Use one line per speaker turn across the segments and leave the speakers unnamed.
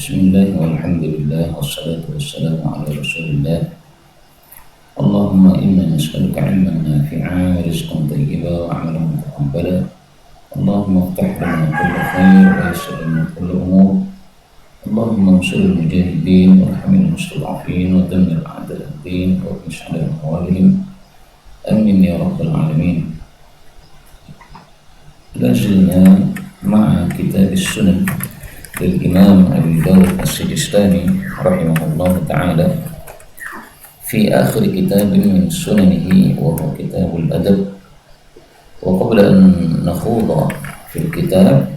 Bismillah walhamdulillah wassalatu wassalamu ala rasulillah. Allahumma inna nas'aluka ilman nafi'an wa rizqan thayyiban wa 'amalan mutaqabbala. Allahumma iftah lana kulla khair wa yassir lana kulla umur. Allahumma ansuril mujahidin warhamil mustad'afin wa dammir a'da'ad-din wa qis 'ala amwalihim. Amin ya rabbal alamin. Lazilna ma'a kitab as-sunan للإمام أبي داود السجستاني رحمه الله تعالى في آخر كتاب من سننه وهو كتاب الأدب. وقبل أن نخوض في الكتاب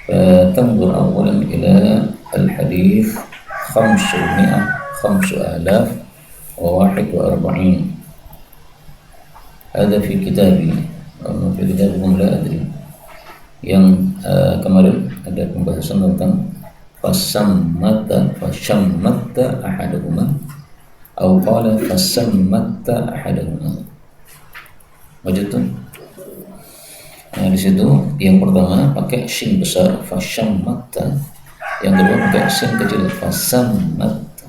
فتنظر أولا إلى الحديث 5041 هذا في كتابي أو في كتابكم لا أدري. Yang kemarin ada pembahasan tentang fasammatta ahaduhuma atau qala fasammatta ahaduhuma. Wajibun. Nah, di situ yang pertama pakai shin besar fasammatta, yang kedua pakai shin kecil fasammatta.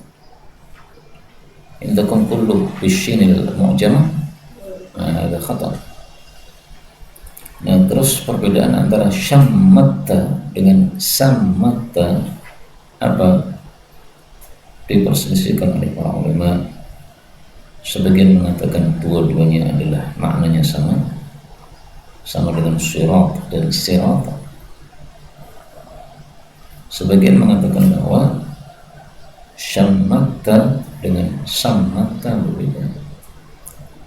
Indakum kullu bishinil mu'jamah. Ada khata. Nah, terus perbedaan antara syammatta dengan sammatta apa? Diperselisihkan oleh para ulama. Sebagian mengatakan dua-duanya adalah maknanya sama dengan sirat dan sirat. Sebagian mengatakan bahwa syammatta dengan sammatta berbeda.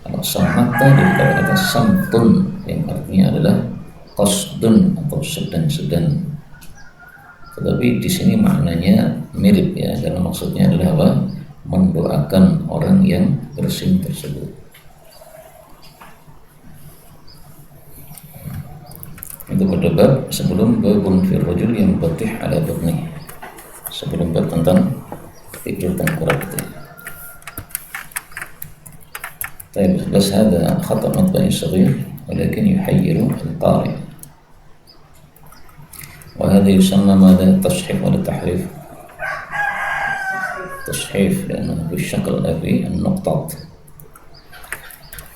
Kalau sammatta dari kata samtun yang artinya adalah qasdun atau sedang-sedang. Tetapi di sini maknanya mirip ya, karena maksudnya adalah apa? Mendoakan orang yang bersin tersebut. Itu pada bab sebelum babun fil rajul yang batih ala batnih. Sebelum bab tentang tidur tengkorak itu. طيب بس هذا خطأ مطبعي صغير ولكن يحير القارئ، وهذا يسمى ماذا؟ تصحيف ولا تحريف؟ تصحيف لأنه بالشكل الأبي النقطات.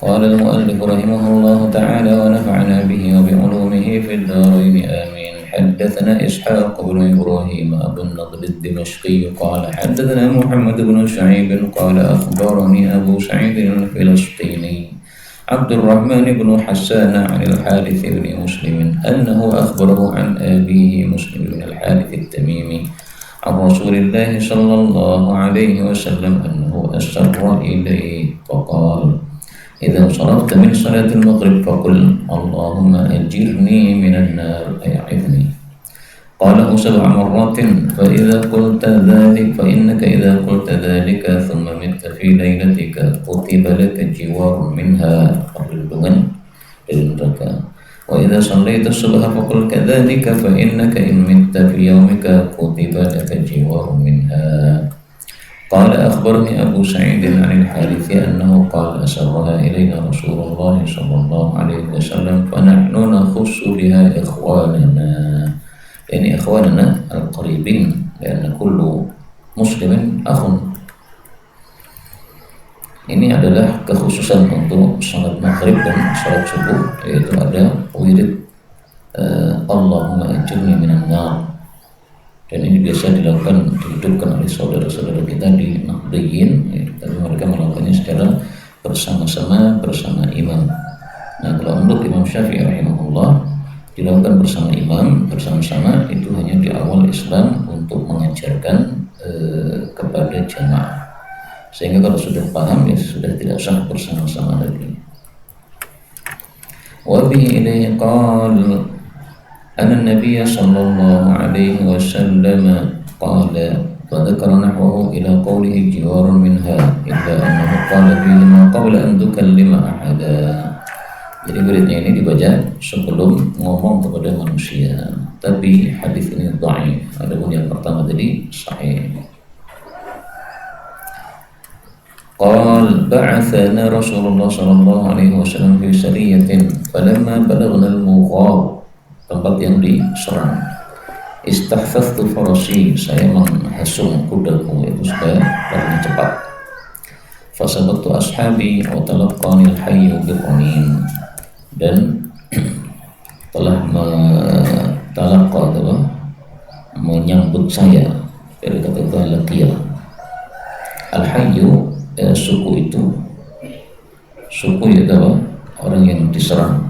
قال المؤلف رحمه الله تعالى ونفعنا به وبعلومه في الدارين آمين. حدثنا إسحاق بن إبراهيم أبو النضر الدمشقي قال حدثنا محمد بن شعيب قال أخبرني أبو سعيد الفلسطيني عبد الرحمن بن حسان عن الحارث بن مسلم أنه أخبره عن أبيه مسلم بن الحارث التميمي عن رسول الله صلى الله عليه وسلم أنه أسر إليه فقال إذا صرفت من صلاة المغرب فقل اللهم أجرني من النار أي أعذني. قاله 7 مرات فإنك إذا قلت ذلك ثم مت في ليلتك كتب لك جوار منها وإذا صليت الصبح فقل كذلك فإنك إن مت في يومك كتب لك جوار منها. قال أخبرني أبو سعيد عن الحارث أنه قال أسرها إلينا رسول الله صلى الله عليه وسلم فنحن نخص بها إخواننا، يعني إخواننا القريبين، لأن كل مسلم أخ. Ini adalah kekhususan untuk salat maghrib dan salat subuh, yaitu ada wirid Allahumma ajirni minan nar. Dan ini biasa dihidupkan oleh saudara-saudara kita di Nahdliyin, tapi mereka melakukannya secara bersama-sama bersama imam. Nah, kalau untuk Imam Syafi'i rahimahullah dilakukan bersama imam bersama-sama itu hanya di awal Islam untuk mengajarkan kepada jamaah. Sehingga kalau sudah paham ya sudah tidak sah bersama-sama lagi. Wa bihi ilayhi qala أن النبي صلى الله عليه وسلم قال فذكر نحوه إلى قوله جوار منها إلا أنه قال فيهما قبل أن تكلم أحدا. Jadi beritanya ini dibaca sebelum ngomong kepada manusia. Tapi hadis ini dhaif. Adapun yang pertama tadi sahih. قال بعثنا رسول الله صلى الله عليه وسلم في سرية فلما بلغنا المغار, tempat yang diserang, Istahfaztu farasi, saya menghasung kudaku itu supaya lari cepat. Fasabaqtu ashabi wa talaqqani al-hayyu biqanin, dan telah menyambut saya dari kata-kata laqiya. Al-hayyu suku itu apa? Orang yang diserang.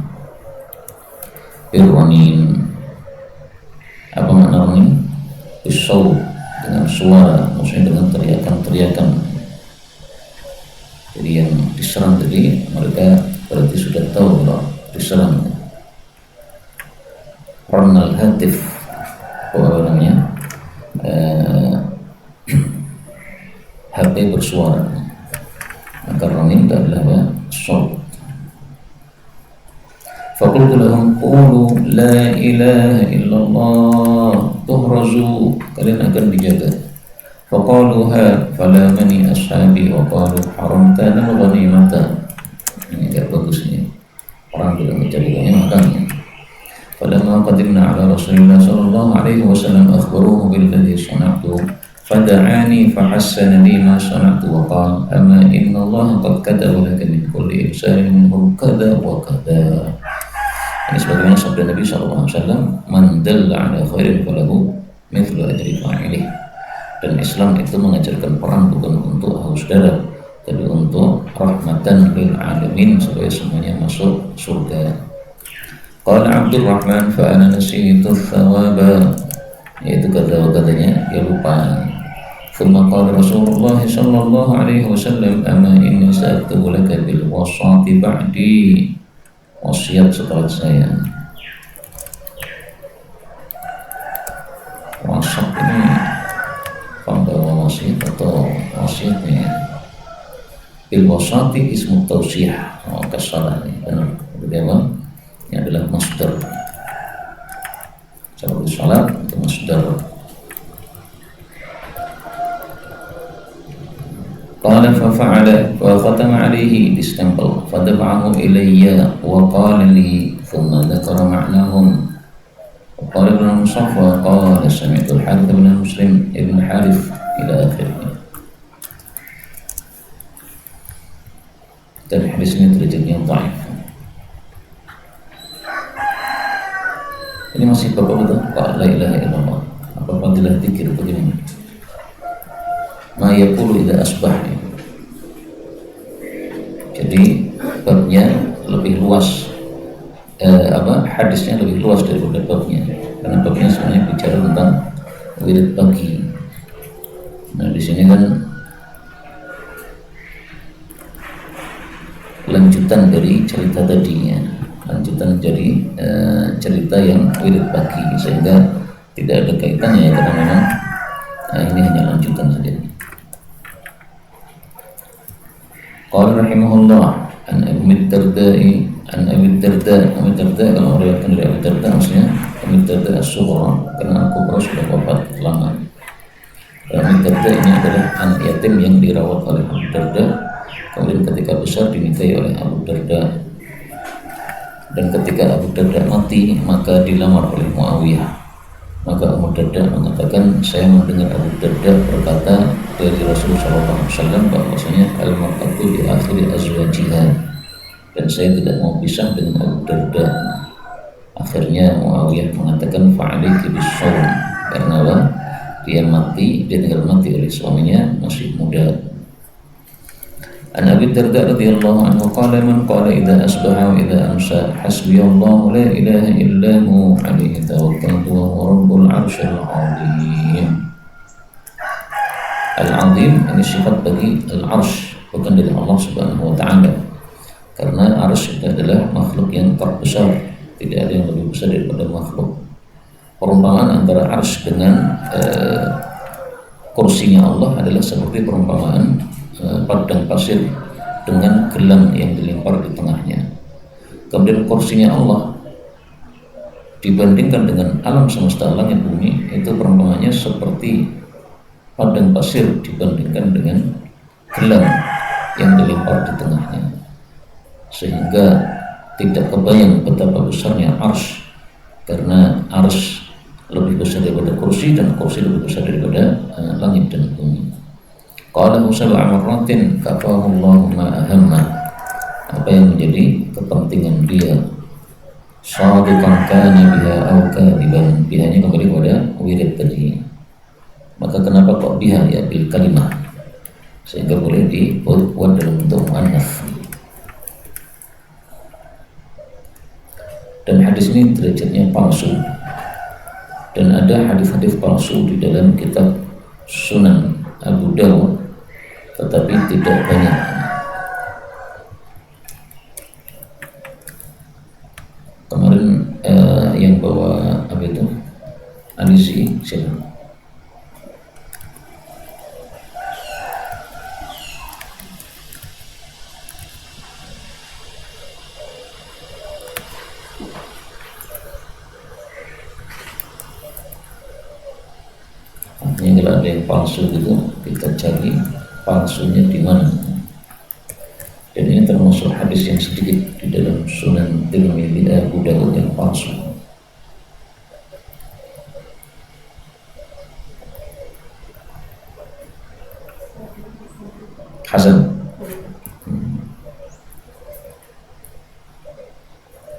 Biqanin, apa makna ini? Bisau, dengan suara, maksudnya dengan teriakan-teriakan. Jadi yang diserang tadi mereka berarti sudah tahu kalau diserang. Ronal hatif, apa namanya, HP bersuara. Maka ronin itu adalah saut. Faqultu lahum qulu la ilaha illallah tuhrazu, kalian akan dijaga. Faqalu ha falamani ashabi wa qalu haramtana al-ghanimata. Ini agak bagus ini. Orang tidak mencari ghanimah. Falamma qadimna ala Rasulillah sallallahu alaihi wasallam akhbaruhu billadhi sana'tu fada'ani fahassana li ma sana'tu wa qala amma inna Allah qad kataba laka min kulli ihsanin minhum kada wa kada. Ini sebagaimana sabda Nabi SAW, man dalla ala khairin falahu mithlu ajri fa'ilih. Dan Islam itu mengajarkan perang bukan untuk haus darah, tapi untuk rahmatan lil alamin, supaya semuanya masuk surga. Qala Abdurrahman fa ana nasitu thawaba, yaitu kata-katanya dia lupa. Thumma qala Rasulullah sallallahu alaihi wasallam ama inni sa'aktubu laka bil wasati ba'di, wasiat setelah saya. Wasat ini pembawa wasiat atau wasiatnya. Bil wasati ismu tausiyah, kasalah ini benar. Bagaimana? Ini adalah masdar. Seperti salat itu masdar. Qala fa fa'ala wa khatama alayhi istempel fadafa'ahu ilayya wa qala li thumma dzakara ma'nahum. Qala ibn Musaffa qala sami'tu al-Harith ibn Muslim ibn Harith ila akhirnya. Dan hadis ini derajatnya dhaif. Ini masih bapak betul? La ilaha illallah. Apa fadilah zikir bagaimana? Ma yaqulu idza asbah. Jadi babnya lebih luas, hadisnya lebih luas daripada babnya, karena babnya sebenarnya bicara tentang wirid pagi. Nah di sini kan lanjutan dari cerita tadinya, lanjutan dari cerita yang wirid pagi, sehingga tidak ada kaitannya ya, karena memang ini hanya lanjutan saja. Qala rahimahullah an Abi Darda, kalau meriwayatkan dari Abi Darda, maksudnya Abi Darda as-Sughra, karena Kubra sudah wafat lama. Abi Darda ini adalah anak yatim yang dirawat oleh Abu Darda, kemudian ketika besar dinikahi oleh Abu Darda, dan ketika Abu Darda mati maka dilamar oleh Muawiyah. Maka Abu Darda mengatakan, saya mendengar Abu Darda berkata dari Rasulullah SAW bahwasanya al-mar'atu di akhir azwajiha, dan saya tidak mau pisah dengan Abu Darda. Akhirnya Muawiyah mengatakan fa'aliki bis-shawm, karena dia tinggal mati oleh suaminya masih muda. An Abi Darda radhiyallahu anhu qala man qala idza asbaha wa idza amsa hasbiyallahu la ilaha illa hu alaihi tawakkaltu wa huwa rabbul arsyil azim. Al-azim ini sifat bagi al-arsh, bukan dari Allah Subhanahu wa taala. Karena arsh itu adalah makhluk yang terbesar, tidak ada yang lebih besar daripada makhluk. Perumpamaan antara arsh dengan kursinya Allah adalah seperti perumpamaan padang pasir dengan gelang yang dilempar di tengahnya. Kemudian kursinya Allah dibandingkan dengan alam semesta langit bumi, itu perumpamannya seperti padang pasir dibandingkan dengan gelang yang dilempar di tengahnya, sehingga tidak kebayang betapa besarnya arsy, karena arsy lebih besar daripada kursi, dan kursi lebih besar daripada langit dan bumi. Qalahu sab'a marratin kafahu Allahu ma ahamma. Apa yang menjadi kepentingan dia, shadiqan kana biha aw kadiban, bihanya kembali kepada wirid tadi. Maka kenapa kok biha, ya bil kalimah, sehingga boleh dibuat dalam bentuk muannats. Dan hadis ini derajatnya palsu, dan ada hadis-hadis palsu di dalam kitab Sunan Abu Dawud, tetapi tidak banyak. Kemarin yang bawa apa itu Anisi siapa? Artinya kalau ada yang palsu gitu, kita cari palsunya di mana. Dan ini termasuk hadis yang sedikit di dalam Sunan Tirmidzi Abu Dawud yang palsu. Hasan.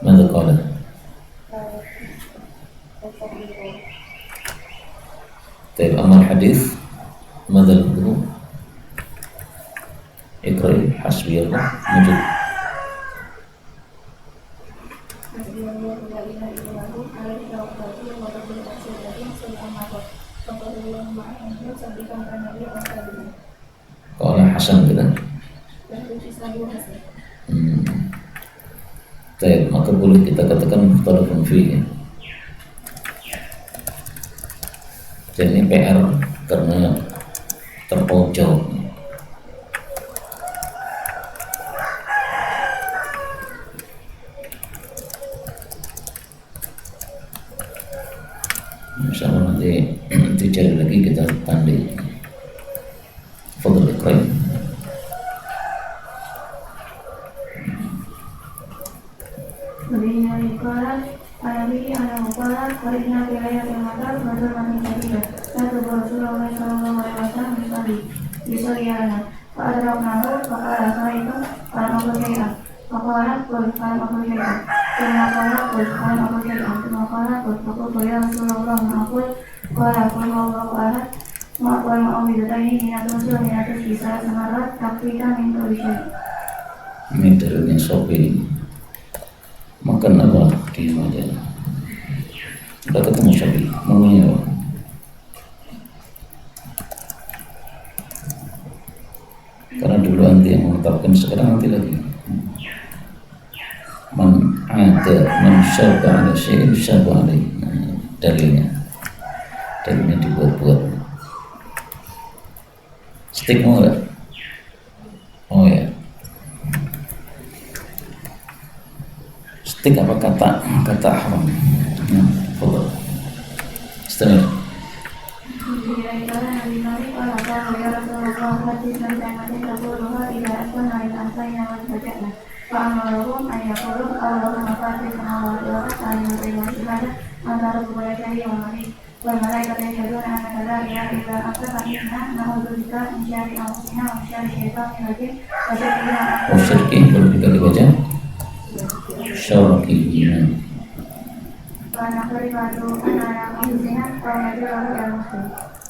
Mada qala? Taib amal hadis madal guru ikrai hasbiyallah mujib. Qala hasan kan? Taib, maka boleh kita katakan mukhtalafun fihi. Dan ini PR karena terpaut jauh. Insyaallah nanti dicari lagi, kita tandai. Fadhil iqra.
Nabi ana muqala qarina bi ayatil matar badal man sabila satu Rasulullah sallallahu alaihi wasallam bisariana fa adraknahu fa qala saitu qala maqulaya faqala qul qala maqulaya qala maqulaya qala qul ya Rasulullah maqul qala qul Allahu ahad maqul ma'udzataini minatus bisa samarat takfika min kulli syai.
Ini dari sopi makan apa di aja. Udah ketemu Syafi, maunya apa? Karena dulu anti yang menetapkan, sekarang nanti lagi. Man syaba ala syai'in syaba alaih. Dalilnya dibuat-buat. Stick mau gak? Oh ya. Stick apa kata haram? Fadhil. Istamir. Syarki boleh juga dibaca. Syarkiyina.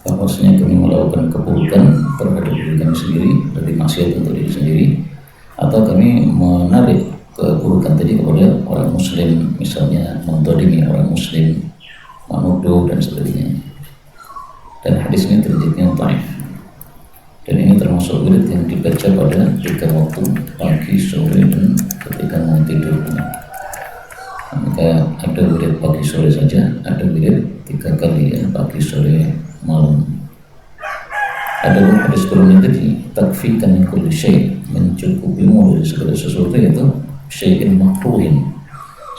Bahwasanya kami melakukan keburukan terhadap diri kami sendiri, dari maksiat untuk diri sendiri, atau kami menarik keburukan tadi kepada orang muslim, misalnya mentodimi orang muslim, menuduh dan sebagainya. Dan hadis ini derajatnya dhaif. Dan ini termasuk wirid yang dibaca pada 3 waktu, pagi, sore, dan ketika mau tidur. Maka ada wirid pagi sore saja, ada wirid 3 kali ya, pagi sore malam. Ada pun hadis sebelumnya tadi, takfikan min kulli syai', mencukupimu dari segala sesuatu, yaitu syai'in makruhin,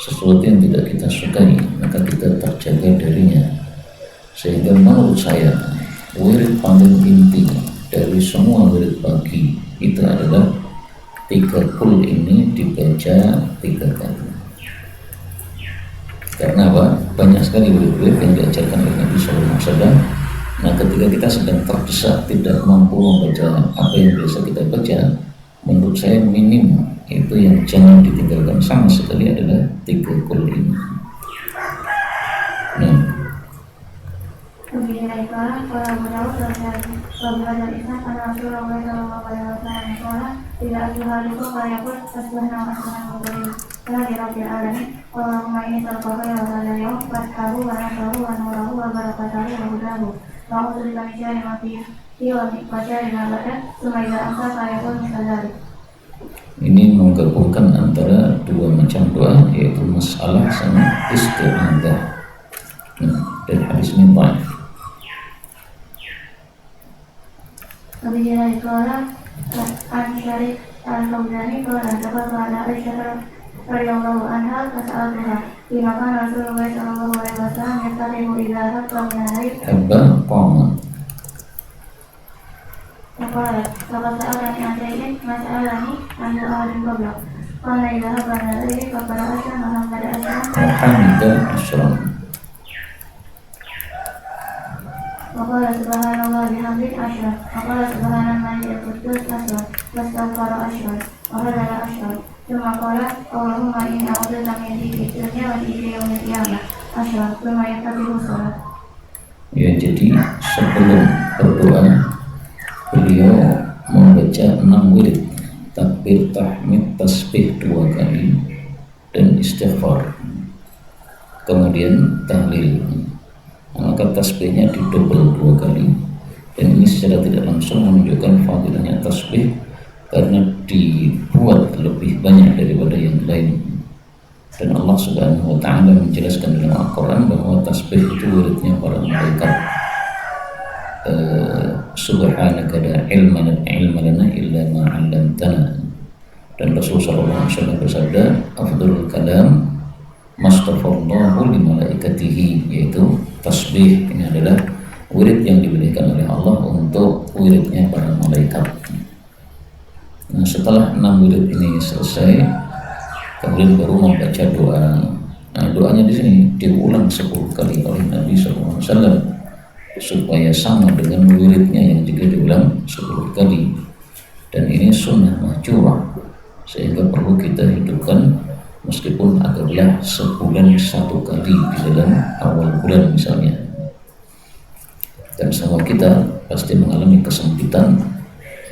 sesuatu yang tidak kita sukai, maka kita terjaga darinya. Sehingga menurut saya wirid paling inti dari semua wirid pagi itu adalah 3 kul ini dibaca 3 kali. Karena apa? Banyak sekali wirid yang diajarkan oleh Nabi SAW. Nah, ketika kita sedang terdesak tidak mampu membaca apa yang biasa kita baca, menurut saya minim itu yang jangan ditinggalkan sama sekali adalah 3 kul ini. Nah,
Kemudian Iqbal, para Abu Dawud Islam pada Rasulullah SAW tidak asuhalukum bayakul asbahna mubin telah dirabbil alamin Allahumma ini salqaka ya wala yaum fathahu wa nasahu wa nurahu wa barakatahu wa hudahu wa'udhu bika min syarri ma fihi wa syarri ma ba'da summa idza amsa fayakul misalari.
Ini menggabungkan antara 2 macam doa, yaitu masalah sama isti'adzah. Dan hadis ini dhaif.
Kemudian Iqbal an Syarif al-Khawzani qala dapat ala Aisyah radhiyallahu anha fas'altuha bima kana Rasulullah sallallahu alaihi wasallam yastarihu idza habba min al-lail
Habba qama.
faqala laqad sa'alani an shay'in ma sa'alani anhu ahadun qablak qala idza habba min al-lail faqala ashran wa hamada ashran
Hamida ashran.
وقال سبحان الله بحمده أشهر وقال سبحان الملك القدوس أشهر واستغفر أشهر وهلل أشهر ثم قال اللهم إني أعوذ بك من ذكر الدنيا وذكر يوم القيامة أشهر ثم يفتتح الصلاة.
Ya, jadi sebelum berdoa beliau membaca 6 wirid, takbir, tahmid, tasbih 2 kali dan istighfar, kemudian tahlil. Maka tasbihnya didobel 2 kali, dan ini secara tidak langsung menunjukkan fadilahnya tasbih karena dibuat lebih banyak daripada yang lain. Dan Allah Subhanahu wa ta'ala menjelaskan dalam Al-Quran bahwa tasbih itu wiridnya para malaikat. Subhanaka la ilma lana illa ma 'allamtana. Dan Rasulullah SAW bersabda, afdhalul kalam mastafarallahu li malaikatihi, yaitu tasbih ini adalah wirid yang diberikan oleh Allah untuk wiridnya para malaikat. Nah, setelah 6 wirid ini selesai, kemudian baru membaca doa. Nah, doanya di sini diulang 10 kali oleh Nabi SAW supaya sama dengan wiridnya yang juga diulang 10 kali. Dan ini sunnah mahjurah, sehingga perlu kita hidupkan meskipun agaklah sebulan 1 kali di dalam awal bulan misalnya. Dan semua kita pasti mengalami kesempitan,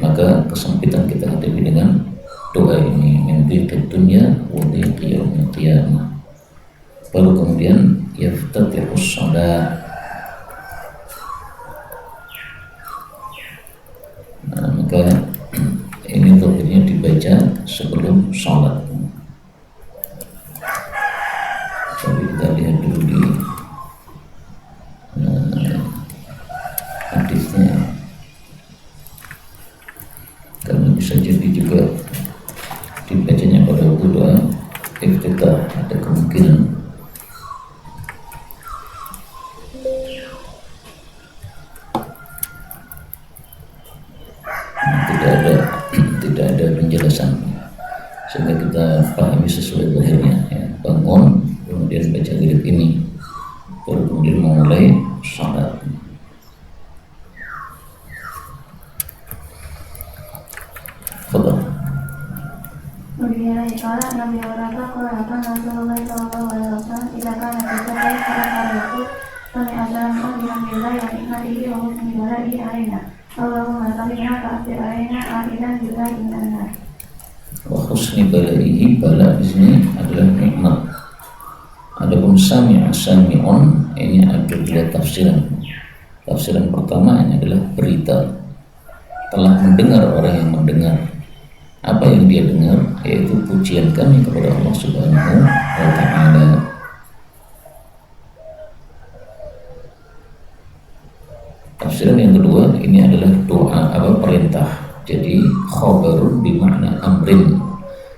maka kesempitan kita hadapi dengan doa ini, min dhiqid dunya wa dhiqi yaumil qiyamah. Baru kemudian yaftatihus shalah. Nah, maka ini doanya dibaca sebelum sholat. Jadi kita lihat dulu di hadisnya, karena bisa jadi juga dibacanya pada waktu doa iftitah, ada kemungkinan. Tidak ada penjelasan sehingga kita pahami sesuai zahirnya, ya. Bangun kemudian baca wirid ini, baru kemudian memulai salat. Fadhal.
Kemudian Iqbal Nabi berkata kalau Rasulullah sallallahu alaihi wasallam tidak akan berkata pada waktu kami ajarkan bihamdillah yang nikmatihi wa husni balaihi alaina. Allahumma salliha ta'afir alaina a'idan billahi minannar.
Wa husni balaihi, bala di sini adalah nikmat. Adapun sami'a sami'un, ini ada 2 tafsiran. Tafsiran pertama ini adalah berita, telah mendengar orang yang mendengar. Apa yang dia dengar? Yaitu pujian kami kepada Allah Subhanahu wa ta'ala. Tafsiran yang kedua ini adalah doa, perintah. Jadi khabarun bimakna amrin,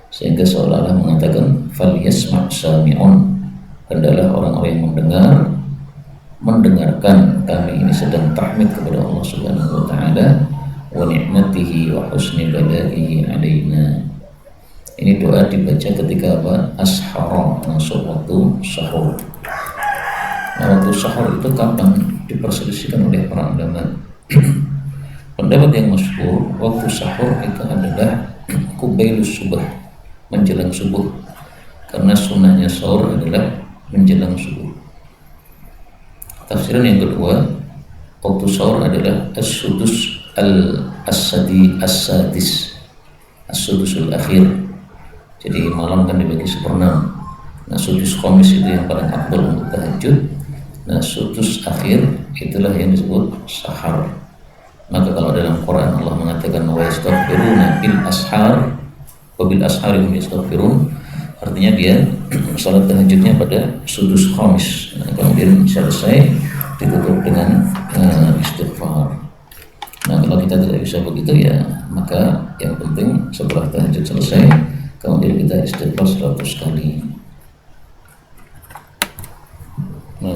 sehingga seolah-olah mengatakan fal yasma' sami'un, hendaklah orang-orang yang mendengarkan kami ini sedang tahmid kepada Allah Subhanahu wa ta'ala wa ni'matihi wa husni balaihi alaina. Ini doa dibaca ketika ashara, masuk waktu sahur. Nah, waktu sahur itu kapan? Diperselisihkan oleh para ulama. Pendapat yang masyhur, waktu sahur itu adalah kubailus subuh, menjelang subuh, karena sunnahnya sahur adalah menjelang subuh. Tafsiran yang kedua, waktu sahur adalah as-sudus as-sadis, as-sudusul akhir. Jadi malam kan dibagi seperenam. Nah, sudus khamis itu yang paling afdal untuk tahajud. Nah, sudus akhir itulah yang disebut sahar. Maka kalau dalam Quran Allah mengatakan wa yastaghfiruna bil ashar wa bil ashari hum yastaghfirun, artinya dia salat tahajudnya pada sudus khamis. Nah, kemudian selesai ditutup dengan istighfar. Nah, kalau kita tidak bisa begitu ya, maka yang penting setelah tahajud selesai kemudian kita istighfar 100 kali. Nah,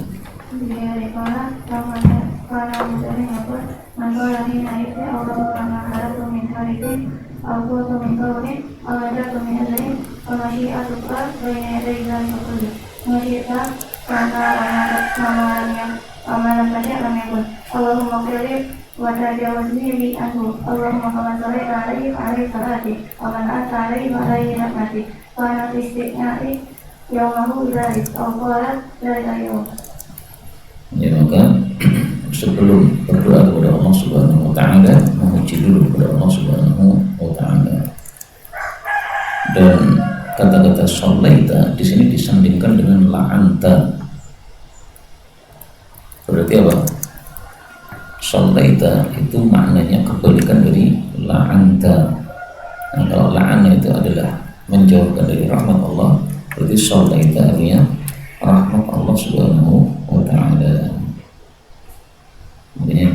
وتجاوزني لي عنه اللهم كما صليت عليه وعليه صلاتي ومن أتى عليه وعليه رحمتي كانت استثنائي يومه ذلك أو قالت ذلك اليوم.
Ya, maka sebelum berdoa kepada Allah Subhanahu wa taala, memuji dulu kepada Allah Subhanahu wa taala. Dan kata-kata sholaita di sini disandingkan dengan la'anta. Berarti apa? Sholaita itu maknanya kebalikan dari la'anta. Nah, kalau la'ana itu adalah menjauhkan dari rahmat Allah, berarti sholaita artinya rahmat Allah Subhanahu wa taala. Makanya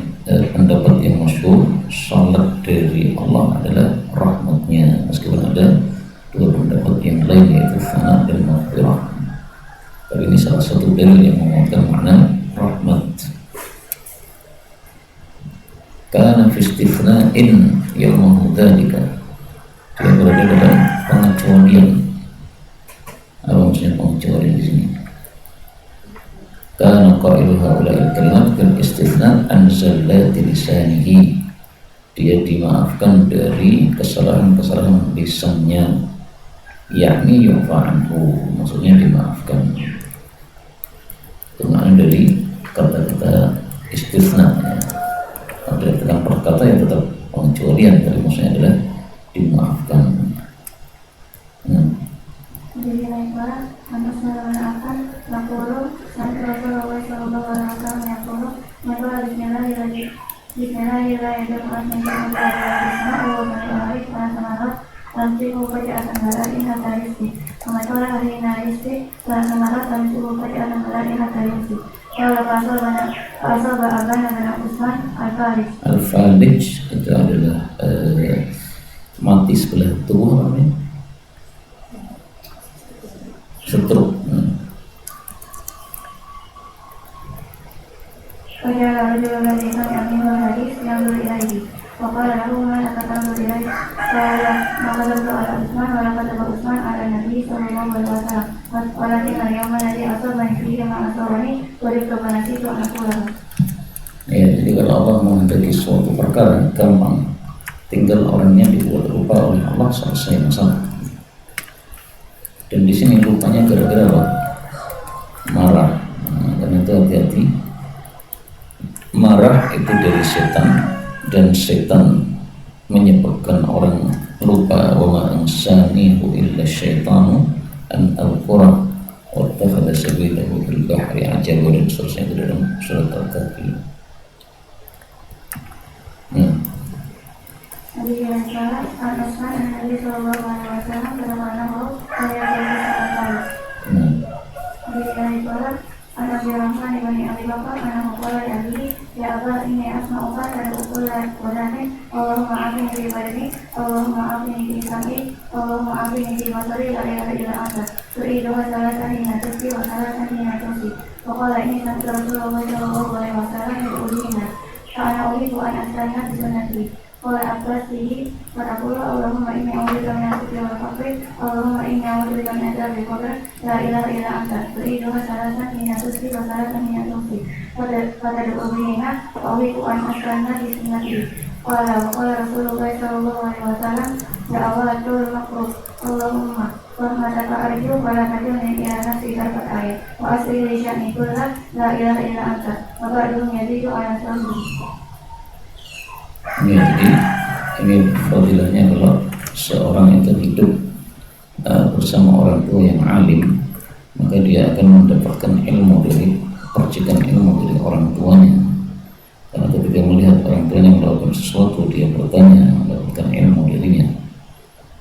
pendapat yang masyhur, salat dari Allah adalah rahmatnya, meskipun ada dua pendapat yang lain yaitu fana dan maghfirah. Tapi ini salah satu dalil yang menguatkan makna rahmat. Kana fi istifna'in yawmahu dzalika, dia berada dalam pengecualian. Apa maksudnya pengecualian di sini? Kana qailu haula'il kalimat bil istithna an zallati lisanihi, dia dimaafkan dari kesalahan-kesalahan lisannya, yakni yufa'anhu, maksudnya dimaafkan. Itu makna dari kata-kata istithna ya. Kalau dengan perkata yang tetap pengecualian, tapi maksudnya adalah dimaafkan.
Jadi mereka anak akan lapor sampai Rasulullah Sallallahu Alaihi Wasallam yang turun mereka Bismillahirrahmanirrahim nanti baca akan galari hatta rizki kemajuan hari rizki setelah semangat nanti baca akan galari hatta rizki. Kalau pasal ba'abana bin Utsman
Al-Falij itu adalah mati sebelah tubuh namanya stroke.
Pada rajul dari kami hadis yang berilahi. Waqala lahu ma akan berilahi. Saya maka berdoa Utsman wala kata Utsman ala Nabi sallallahu alaihi wasallam. Walakin al-yawma alladhi asabani fihi ma asabani wa rifqana situ anakulah.
Ya, jadi kalau Allah menghendaki suatu perkara gampang, tinggal orangnya dibuat lupa oleh Allah, selesai masalah. Dan di sini lupanya gara-gara apa? Marah. Nah, karena itu hati-hati. Marah itu dari setan, dan setan menyebabkan orang lupa. Wa ma ansanihu illa syaitanu an al-qura wa takhadha sabilahu fil bahri ajaba, dan seterusnya itu dalam surat Al-Kahfi.
Hadis yang salah Al-Utsman Nabi sallallahu alaihi wasallam bermana saya jadi sekali. Hadis yang salah anak Rahman ibn Abi Bakar anak Muqalla Abi ya Aba ini asma'uka dan uqullah wadani Allahumma afini fi badani Allahumma afini fi sami Allahumma afini fi basari la ilaha illa anta turidu hasalatan natusi wa salatan natusi. Waqala ini Rasulullah sallallahu alaihi wasallam yaqulina ana uridu an astana bi sunnati Qala Abbasihi Fa'akulu Allahumma inni a'udzubika min al-kufri wal faqri Allahumma inni a'udzubika min adzabil qabr la ilaha illa anta turiduha salatan min al-tusri wa salatan min al-tufi pada du'ubihina wa'uhiku an asranna di sunnati Qala Rasulullah sallallahu alaihi wasallam ya Allah atul makruh Allahumma rahmataka arju fala tajilni ila nafsi tarfat ayat wa asri li sya'ni kullah la ilaha illa anta wa ba'duhum yazidu ala sambi.
Ya, jadi ini fadilahnya kalau seorang itu hidup bersama orang tua yang alim, maka dia akan mendapatkan ilmu dari percikan ilmu dari orang tuanya. Karena ketika melihat orang tuanya melakukan sesuatu, dia bertanya, mendapatkan ilmu darinya.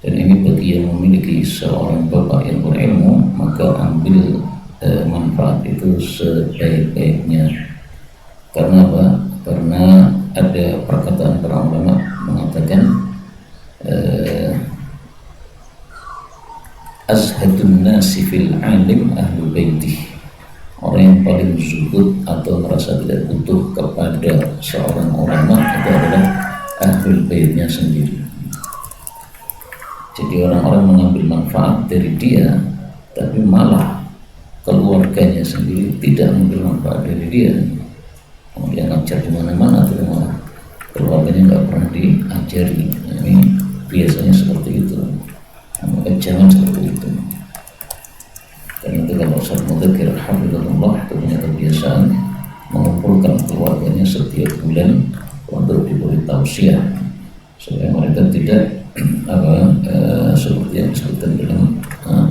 Dan ini bagi yang memiliki seorang bapak yang berilmu, maka ambil manfaat itu sebaik-baiknya. Karena apa? Karena ada perkataan para ulama mengatakan azhadun nasi fil alim ahlu baitih, orang yang paling zuhud atau merasa tidak butuh kepada seorang ulama itu adalah ahlul baitnya sendiri. Jadi orang-orang mengambil manfaat dari dia, tapi malah keluarganya sendiri tidak mengambil manfaat dari dia. Dia ngajar di mana-mana, tapi malah keluarganya nggak pernah diajari. Nah, ini biasanya seperti itu. Maka jangan seperti itu. Karena itu kalau Ustaz Mudzakkir hafizahullah itu punya kebiasaan mengumpulkan keluarganya setiap bulan untuk diberi tausiah supaya mereka tidak seperti yang disebutkan dalam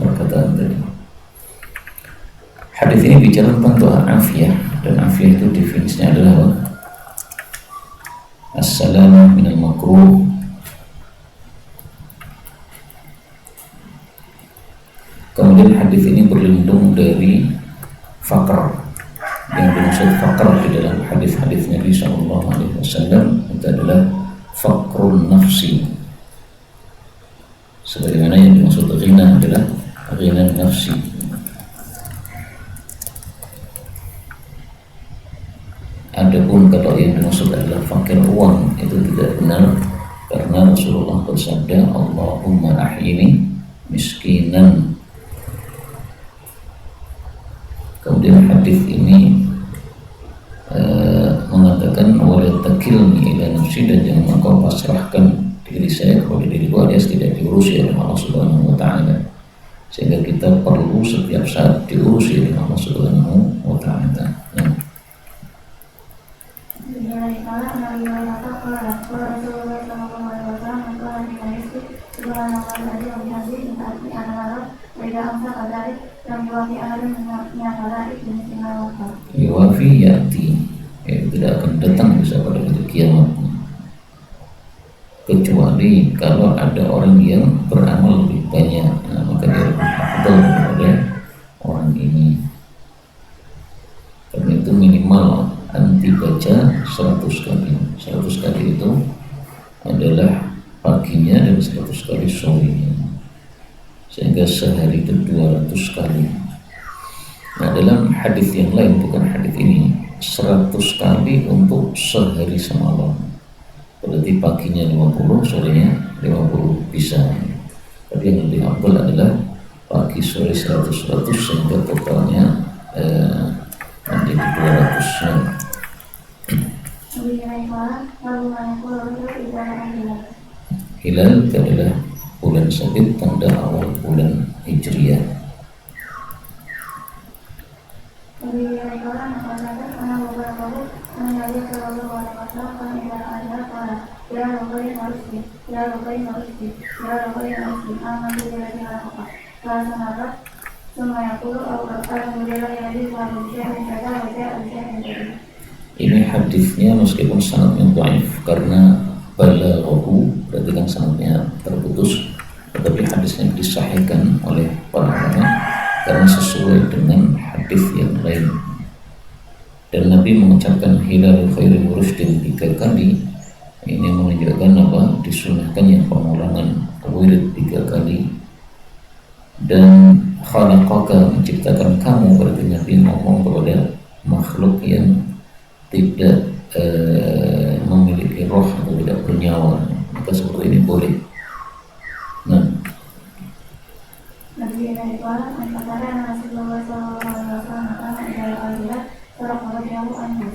perkataan tadi. Hadis ini bicara tentang doa afiyah, dan afiyah itu definisinya adalah as-salamu minal makruh, kemudian hadis ini berlindung dari faqr. Yang dimaksud faqr di dalam hadis-hadis Nabi sallallahu alaihi wasallam itu adalah faqrun nafsi, sebagaimana yang dimaksud ghina adalah ghina nafsi. Adapun kalau yang dimaksud adalah fakir uang, itu tidak benar, karena Rasulullah bersabda Allahumma ahyini miskinan. Kemudian hadis ini mengatakan wala takilni ila nafsi, dan jangan engkau pasrahkan diri saya kepada diriku alias tidak diurusi oleh Allah Subhanahu wa taala, sehingga kita perlu setiap saat diurusi oleh Allah Subhanahu wa taala. Yuwafi yati, tidak akan datang bisa pada hari kiamat, kecuali kalau ada orang yang beramal lebih banyak, maka dia lebih afdal daripada orang ini. Karena itu minimal anti baca 100 kali. 100 kali itu adalah paginya dan 100 kali sorenya, sehingga sehari itu 200 kali. Nah, dalam hadis yang lain, bukan hadis ini, 100 kali untuk sehari semalam, berarti paginya 50, sorenya 50 bisa. Tapi yang lebih afdal adalah pagi sore 100 sehingga totalnya menjadi 200. Hilal adalah bulan sabit, tanda awal bulan Hijriah. Ini hadisnya meskipun sanadnya dhaif karena balaghahu, berarti kan sanadnya terputus, tetapi hadisnya disahihkan oleh para ulama karena sesuai dengan hadis yang lain. Dan Nabi mengucapkan hilal khairul rushdin 3 kali. Ini menunjukkan apa? Disunahkan yang pengulangan wirid 3 kali. Dan khalaqaka, menciptakan kamu, berarti Nabi ngomong kepada makhluk yang tidak memiliki roh atau tidak bernyawa. maka seperti ini boleh. Nah,
Nabi Ibrahim mengatakan Rasulullah SAW mengatakan adalah Al-Quran surah Al-Quran Anhu.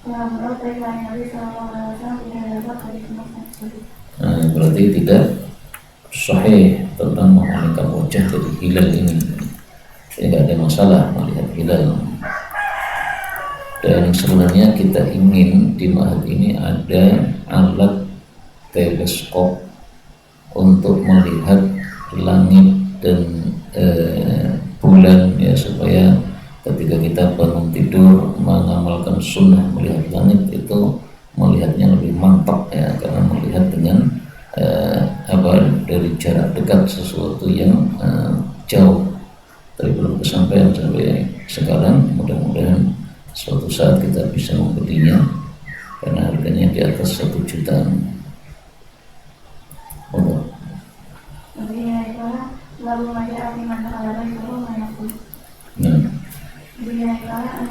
Dalam menurut dari Nabi SAW tidak dapat hadis tersebut.
Berarti tidak sahih tentang memalingkan wajah dari hilal ini. Tidak ada masalah melihat hilal. Dan sebenarnya kita ingin di Ma'had ini ada alat teleskop untuk melihat langit dan bulan, ya, supaya ketika kita bangun tidur mengamalkan sunnah melihat langit itu melihatnya lebih mantap, ya, karena melihat dengan dari jarak dekat sesuatu yang jauh, tapi belum kesampaian sampai sekarang. Mudah-mudahan suatu saat kita bisa membelinya karena harganya di atas 1 jutaan.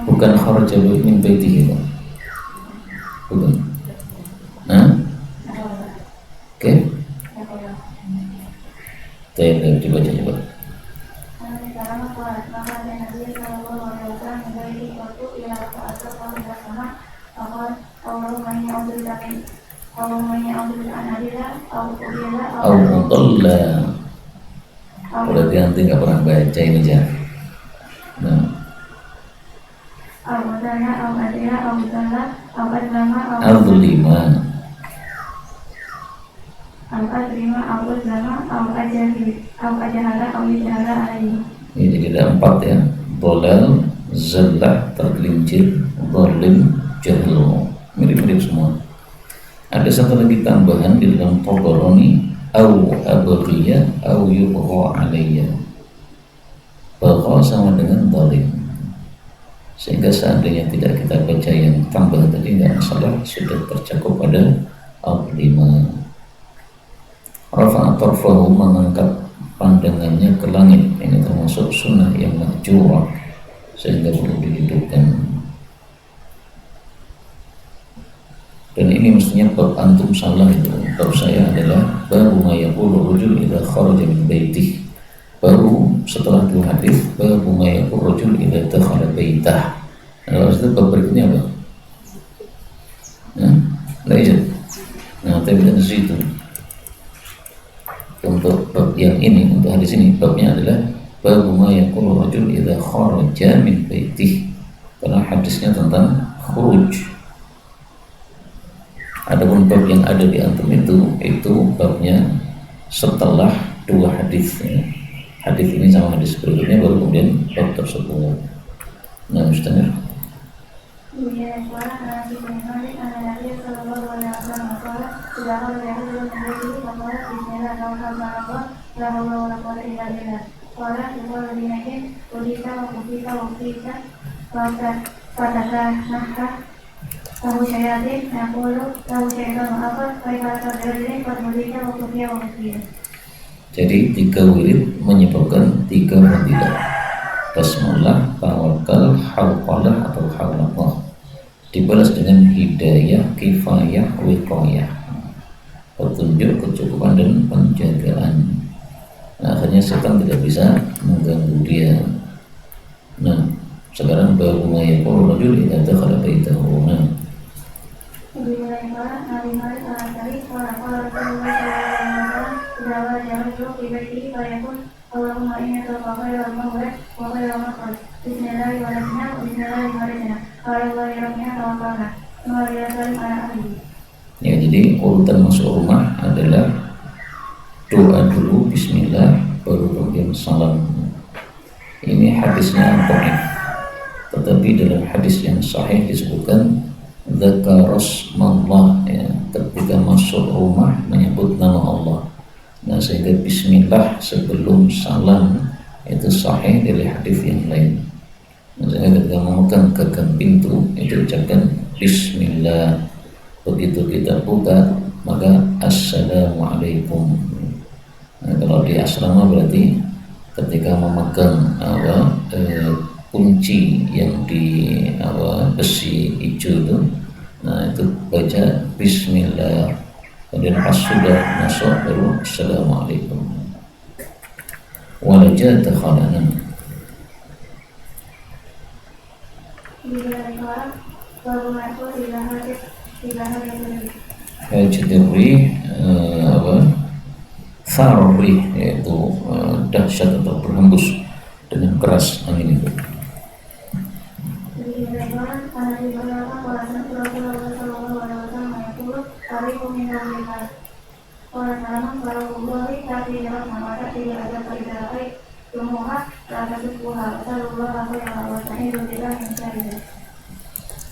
Bukan kharaja min baitihi, bukan. Oke. Dibaca coba. Berarti nanti nggak pernah baca ini aja. Ini jadi ada 4 ya. Dolal, zallah, tergelincir, dolim, jahil, mirip-mirip semua. Ada satu lagi tambahan di dalam Tabarani, au abghiyah au yubgha alayya. Bagha sama dengan dolim. Sehingga seandainya tidak kita baca yang tambah tadi tidak masalah, sudah tercakup pada al-lima. Rafa'a tarfahu, mengangkat pandangannya ke langit, ini termasuk sunnah yang mahjurah sehingga perlu dihidupkan. Dan ini mestinya bab antum salah itu. Bab saya adalah baru ma yaqulu rajul idza kharaja min baitih. Baru setelah 2 hadis baru ma yaqulu rajul idza dakhala baitah. Nah, itu bab berikutnya apa? Nah, tapi dari situ untuk bab yang ini, untuk hadis ini, babnya adalah babu ma yaqulu rajul idza kharaja min baitih, karena hadisnya tentang khuruj. Adapun bab yang ada di antum itu babnya setelah 2 hadis, ya. Hadis ini sama hadis berikutnya baru kemudian bab tersebut. Nah, Ustaz. Jadi 3 wirid menyebabkan 3 fadilah: basmalah, tawakal, hawqalah atau hawlaqah, dibalas dengan hidayah, kifayah, wiqayah, petunjuk, kecukupan dan penjagaan. Nah, akhirnya setan tidak bisa mengganggu dia. Nah, sekarang baru ma yaqulu rajul idza dakhala baitahu. Ya, jadi urutan masuk rumah adalah doa dulu, bismillah, baru kemudian salam. Ini hadisnya dhaif, tetapi dalam hadis yang sahih disebutkan dzakarasmallah, ya, ketika masuk rumah menyebut nama Allah. Nah, sehingga bismillah sebelum salam itu sahih dari hadis yang lain. Misalnya ketika memegang gagang pintu itu ucapkan bismillah. Begitu kita buka maka assalamualaikum. Nah, kalau di asrama berarti ketika memegang kunci yang di besi hijau itu, nah itu baca bismillah. Kemudian pas sudah masuk baru assalamualaikum. Walaja takhalanan. Hajdirri apa? Farri, yaitu dahsyat atau berhembus dengan keras angin itu.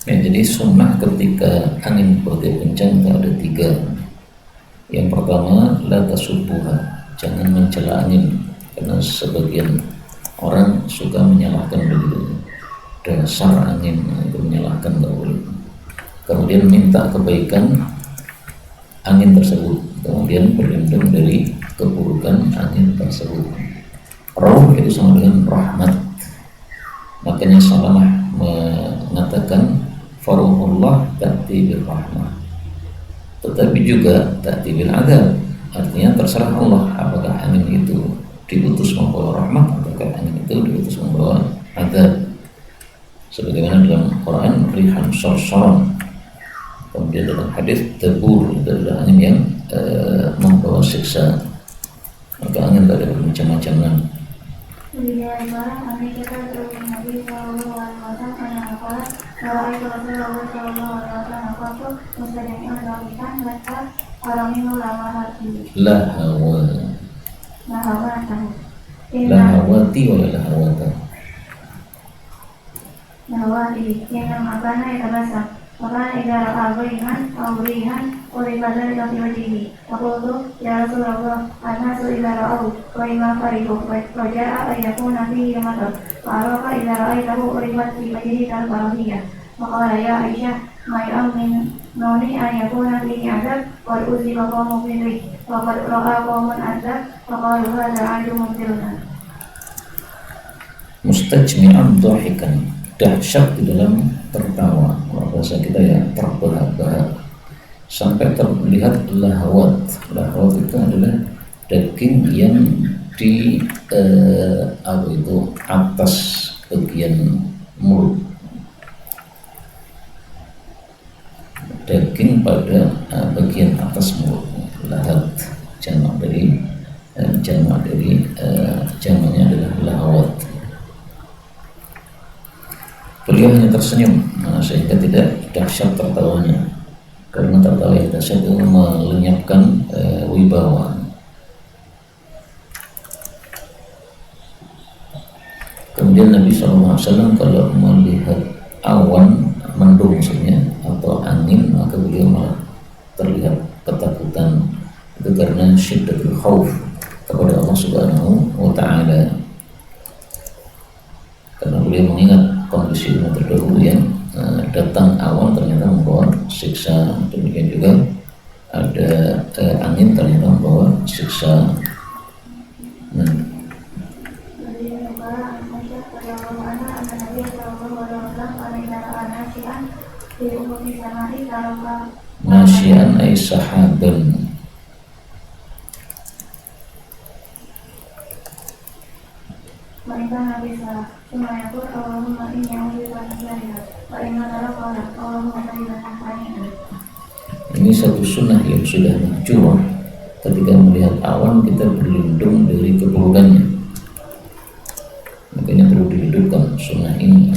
Ya, jadi sunnah ketika angin bertiup kencang itu ada 3. Yang pertama, la tasubbuha, jangan mencela angin, karena sebagian orang suka menyalahkan begitu. Dasar angin, itu menyalahkan, nggak boleh. Kemudian minta kebaikan angin tersebut, kemudian berlindung dari keburukan angin tersebut. Rauh itu sama dengan rahmat. Makanya Salamah mengatakan faruhullah ta'ti bil rahmah, tetapi juga ta'ti bil adab. Artinya terserah Allah apakah angin itu diutus membawa rahmat ataukah angin itu diutus membawa adab. Sebagaimana dalam Quran rihan sarsaran, kemudian dalam hadis tabur, itu adalah angin yang membawa siksa. Maka angin tak ada bermacam-macam. Lahawati wala lahawata.
Lahawati yang makna itu bahasa. Maka idza ra'a ghaiman aw rihan uriba dzalika fi wajhihi. Faqultu ya Rasulullah, an-nasu idza ra'au ghaiman farihu wa ja'a yakuna fihi matar. Fa'arafa idza ra'aitahu uribat fi wajhihi al-farahiyah. Maqala ya Aisyah, ma yu'min nuni an yakuna fihi adab wa uziba qawmun fihi wa qad ra'a qawmun adab wa qalu hadza 'adun mumtiruna.
Mustajmi'an dhahikan, dahsyat di dalam tertawa. Bahasa kita ya terbahak-bahak sampai terlihat lahawat. Lahawat itu adalah daging yang di atas bagian mulut, daging pada bagian atas mulut. Lahat jamak dari jamaknya adalah lahawat. Beliau hanya tersenyum, sehingga tidak dahsyat tertawanya, karena tertawa yang dahsyat itu melenyapkan wibawa. Kemudian Nabi SAW kalau melihat awan mendung maksudnya atau angin, maka beliau malah terlihat ketakutan. Itu karena syiddatul khauf kepada Allah Subhanahu wa Ta'ala, karena beliau mengingat kondisi umat terdahulu yang datang awan ternyata membawa siksa. Demikian juga ada angin ternyata membawa siksa. Nasyian ay sahaban. Ini satu sunnah yang sudah masyhur. Ketika melihat awan kita berlindung dari keburukannya. Makanya perlu dihidupkan sunnah ini.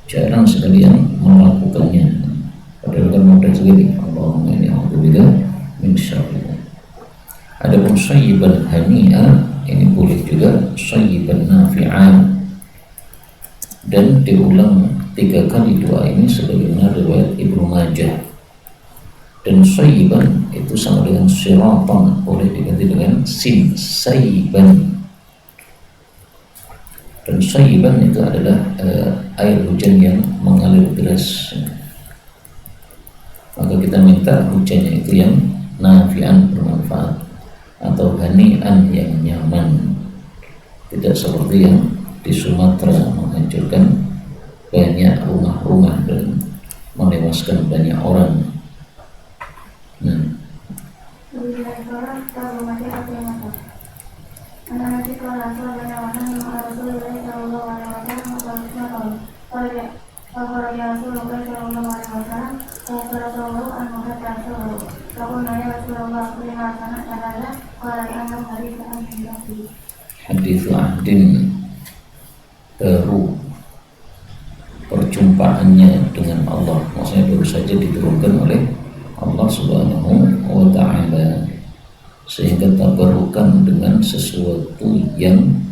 Jarang sekali yang melakukannya. Padahal kan mudah sekali. Allahumma inni a'udzubika min syarri. Adapun sayyiban hani'a, ini boleh juga sayyiban nafi'an, dan diulang 3 kali doa ini sebagaimana riwayat Ibnu Majah. Dan sayyiban itu sama dengan siratan, boleh diganti dengan sin, sayyiban. Dan sayyiban itu adalah air hujan yang mengalir deras. Maka kita minta hujannya itu yang nafi'an, bermanfaat, atau hani'an, yang nyaman. Tidak seperti yang di Sumatera menghancurkan banyak rumah-rumah dan menewaskan banyak orang.
tersebut. Fakul nanya Rasulullah lima sana adalah kalau dianggap hari keanjing.
Hadis ahdin, baru perjumpaannya dengan Allah, maksudnya baru saja diturunkan oleh Allah Subhanahu wa Ta'ala, sehingga tabarukan dengan sesuatu yang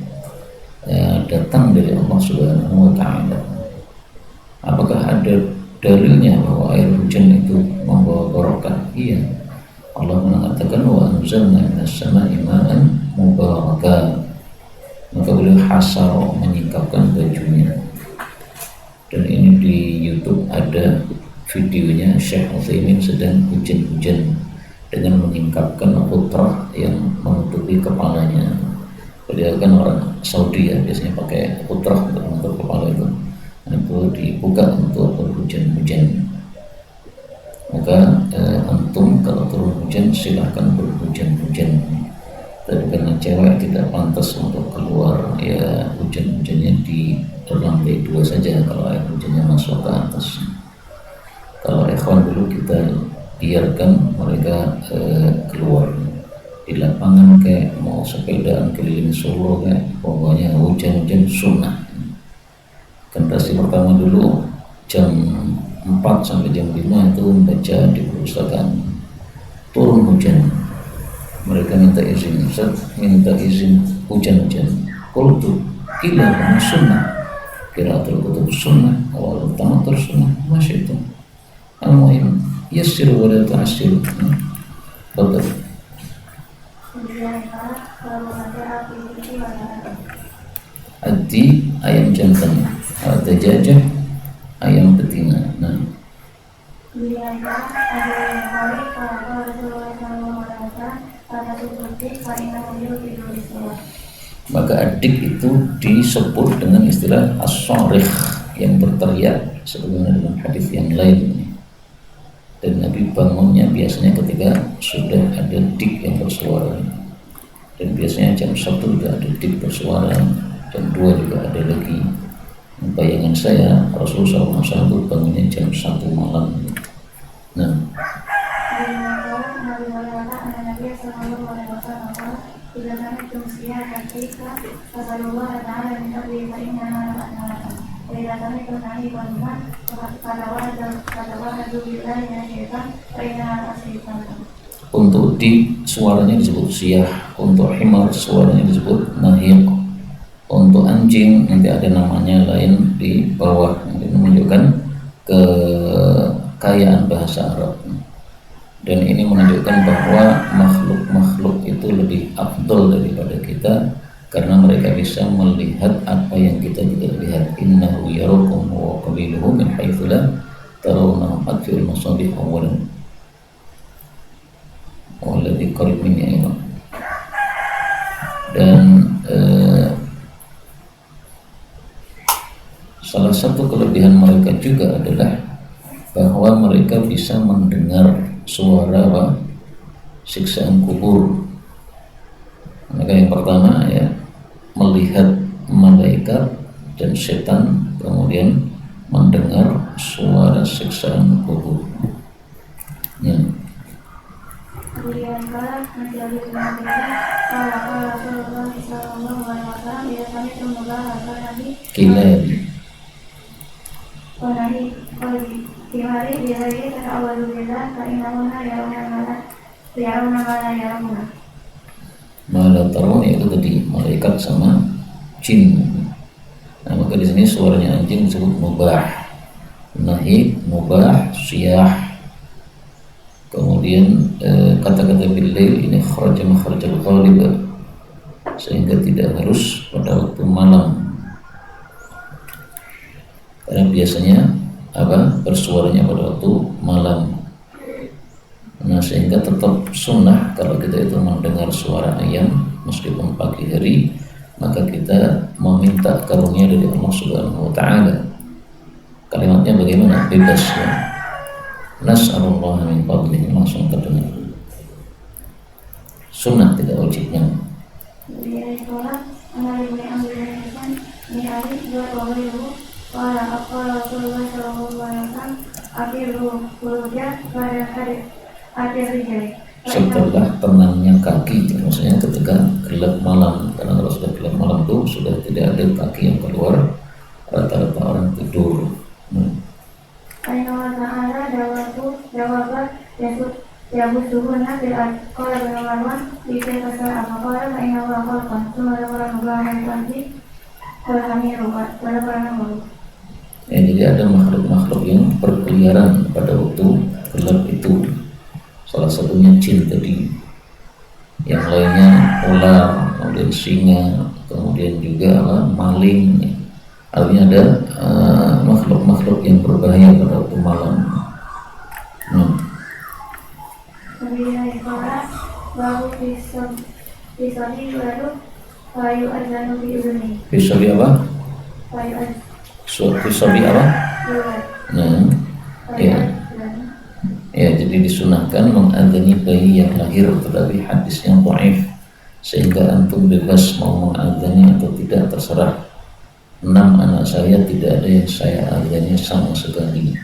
datang dari Allah Subhanahu wa Ta'ala. Apakah ada dalilnya bahwa air hujan itu membawa barokah? Iya. Allah mengatakan wa anzalna minas sama'i ma'an mubarakan. Maka beliau hasar menyingkapkan bajunya. Dan ini di YouTube ada videonya Syekh Utsaimin sedang hujan-hujan dengan menyingkapkan putrah yang menutupi kepalanya. Beliau kan orang Saudi ya, biasanya pakai putrah untuk menutup kepala itu dibuka untuk berhujan-hujan. Maka antum kalau turun hujan silahkan berhujan-hujan, tapi karena cewek tidak pantas untuk keluar, ya hujan-hujannya di lantai 2 saja kalau air hujannya masuk ke atas. Kalau ikhwan dulu kita biarkan mereka keluar di lapangan, kayak mau sepedaan keliling Solo, kayak pokoknya hujan-hujan sunnah. Generasi pertama dulu jam 4 sampai jam 5 itu membaca di perpustakaan. Turun hujan, mereka minta izin, Ustaz, minta izin hujan-hujan. Qultu ila kana sunnah, qiraatul kutub sunnah, awal tamatur sunnah, masya itu. Al-muhim yassir wa la tu'assir. Betul. Adi ayam jantan, dajajah ayam betina. Nah, maka adik itu disebut dengan istilah as-sarikh, yang berteriak, sebagaimana dalam hadis yang lain. Dan Nabi bangunnya biasanya ketika sudah ada dik yang bersuara, dan biasanya jam 1 juga ada dik bersuara, jam 2 juga ada lagi. Bayangan saya Rasulullah SAW itu bangunnya jam 1 malam. Nah, untuk di suaranya disebut siyah, untuk himar suaranya disebut nahiq, untuk anjing nanti ada namanya lain di bawah, yang menunjukkan kekayaan bahasa Arab. Dan ini menunjukkan bahwa makhluk-makhluk itu lebih afdal daripada kita, karena mereka bisa melihat apa yang kita tidak lihat. Innahu yarakum wa qabiluhu min haitsu la tarawnahum atfil masabih awalan walladzi qarib min ayna. Dan salah satu kelebihan mereka juga adalah bahwa mereka bisa mendengar suara siksaan kubur. Maka yang pertama ya, melihat malaikat dan setan, kemudian mendengar suara siksaan kubur. Ya.
Kemudian menjadi kalau Rasulullah SAW biasanya semoga agar Nabi Nabi di hari biasanya terawalulillah kainahuna yarawna
mala tarawun, itu tadi malaikat sama jin. Nah, maka di sini suaranya anjing disebut mubah, nahi, mubah, siyah. Kemudian kata-kata billail ini kharaja makharajal ghalib, sehingga tidak harus pada waktu malam, karena biasanya bersuaranya pada waktu malam. Nah, sehingga tetap sunnah kalau kita itu mendengar suara ayam meskipun pagi hari, maka kita meminta karunia dari Allah Subhanahu wa Ta'ala. Kalimatnya bagaimana? Bebas ya. Nas'alullah min fadlihi, langsung terdengar. Sunnah, tidak wajibnya. setelah tenangnya kaki, maksudnya ketika gelap malam, karena kalau sudah gelap malam itu sudah tidak ada kaki yang keluar, rata-rata orang tidur. Ya, jadi ada makhluk-makhluk yang berkeliaran pada waktu gelap itu. Salah satunya jin tadi, yang lainnya ular, kemudian singa, kemudian juga maling. Artinya ada makhluk-makhluk yang berbahaya pada waktu malam. Pisabi apa? Pisabi apa? Nah, ya, jadi disunahkan mengadani bayi yang lahir, tetapi hadisnya dhaif, sehingga antum bebas mau mengadani atau tidak, terserah. 6 anak saya tidak ada yang saya adani sama sekali,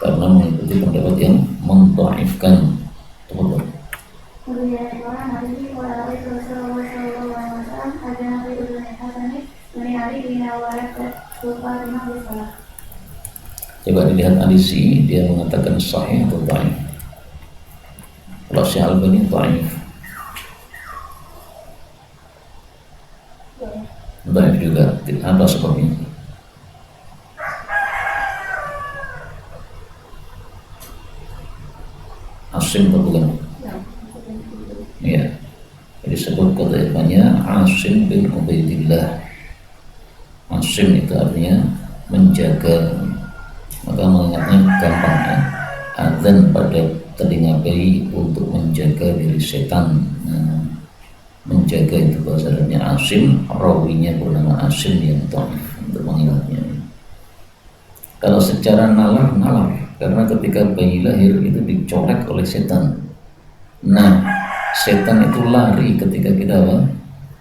karena mengikuti pendapat yang mendhaifkan. Coba dilihat Alisi, dia mengatakan sahih atau dhaif. Kalau Syekh Albani dhaif. Dhaif juga. Apa sebabnya? Asim atau bukan? Ya. Jadi sebut kedaifannya Asim bin Ubaidillah. Asim itu artinya menjaga. Maka mengingatnya gampang ya. Adzan pada telinga bayi untuk menjaga diri setan. Menjaga itu bahasa Arabnya Asim, rawinya bernama Asim yang dhaif, untuk mengingatnya. Kalau secara nalar, karena ketika bayi lahir itu dicolek oleh setan. Nah, setan itu lari ketika kita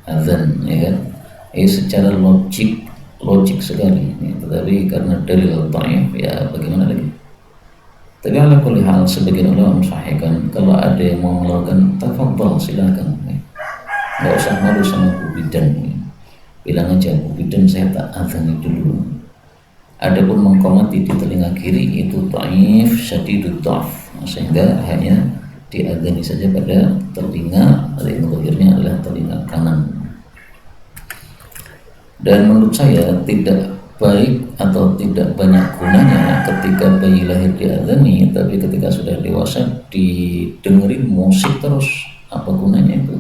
adzan, ya kan? Secara logik sekali. Tetapi karena dalil dhaif, ya bagaimana lagi? Tapi ala kulli hal, sebagian ulama mensahihkan, kalau ada yang mau melakukan, tafadhal, silakan. Nggak usah malu sama kubidan, bilang aja kubidan saya tak adzani dulu. Adapun mengkomati di telinga kiri itu dhaif, syadidud dhaf, sehingga hanya diadzani saja pada telinga, yang akhirnya adalah telinga kanan. Dan menurut saya tidak baik atau tidak banyak gunanya ketika bayi lahir diadzani, tapi ketika sudah dewasa didengerin musik terus, apa gunanya itu?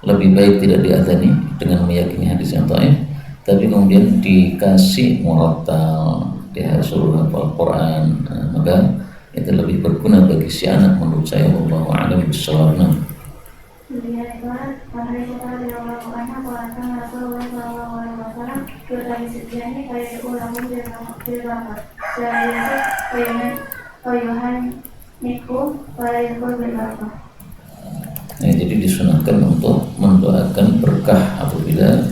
Lebih baik tidak diadzani dengan meyakini hadis yang dhaif, tapi kemudian dikasih murattal, disuruh hafal Quran, maka itu lebih berguna bagi si anak menurut saya. Wallahu a'lam bishawab. Nah, jadi disunahkan untuk mendoakan berkah apabila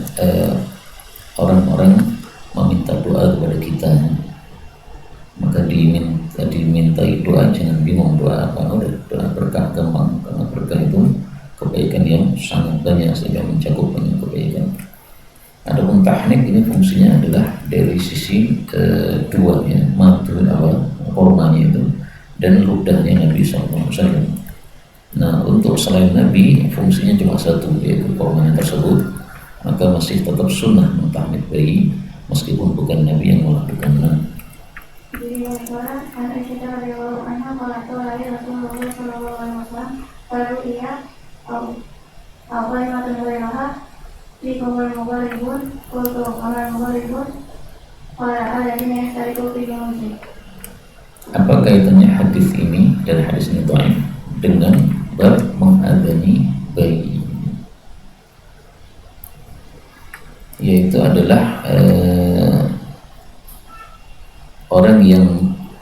orang-orang meminta doa kepada kita, maka dimintai doa, jangan bingung doa apa, udah doa berkah gampang, karena berkah itu kebaikan yang sangat banyak sehingga mencakup banyak kebaikan. Adapun tahnik ini fungsinya adalah dari sisi dua ya, madu kormanya itu dan ludahnya Nabi SAW. Nah, untuk selain Nabi fungsinya cuma satu, yaitu kormanya tersebut, maka masih tetap sunnah mentahnik bayi meskipun bukan Nabi yang melakukannya. Apa kaitannya hadis ini dan hadis ini dhaif dengan bab mengadani bayi? Yaitu adalah orang yang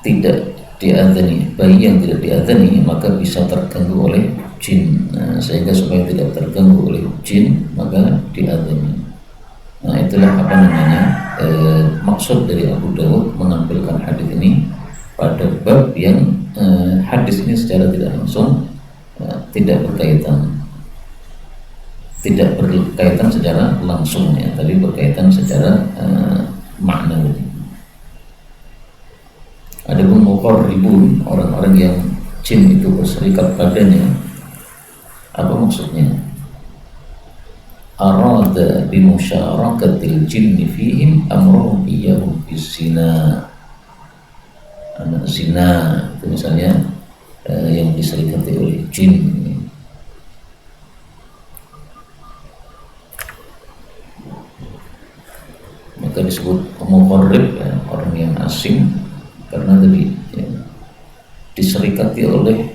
tidak diadzani, bayi yang tidak diadzani maka bisa terganggu oleh jin. Sehingga supaya tidak terganggu oleh jin maka diadzani. Nah, itulah maksud dari Abu Dawud mengampilkan hadis ini pada bab yang hadis ini secara tidak langsung tidak berkaitan secara langsung ya, tapi berkaitan secara maknawi. Adapun muqarribun, orang-orang yang jin itu berserikat padanya, apa maksudnya? Arada bimusyaarakatil jinni fihim amrahum iyahum bizina. Anak zina itu misalnya yang diserikati oleh jin, maka disebut muqarrib ya, orang yang asing, karena tadi ya, diserikati oleh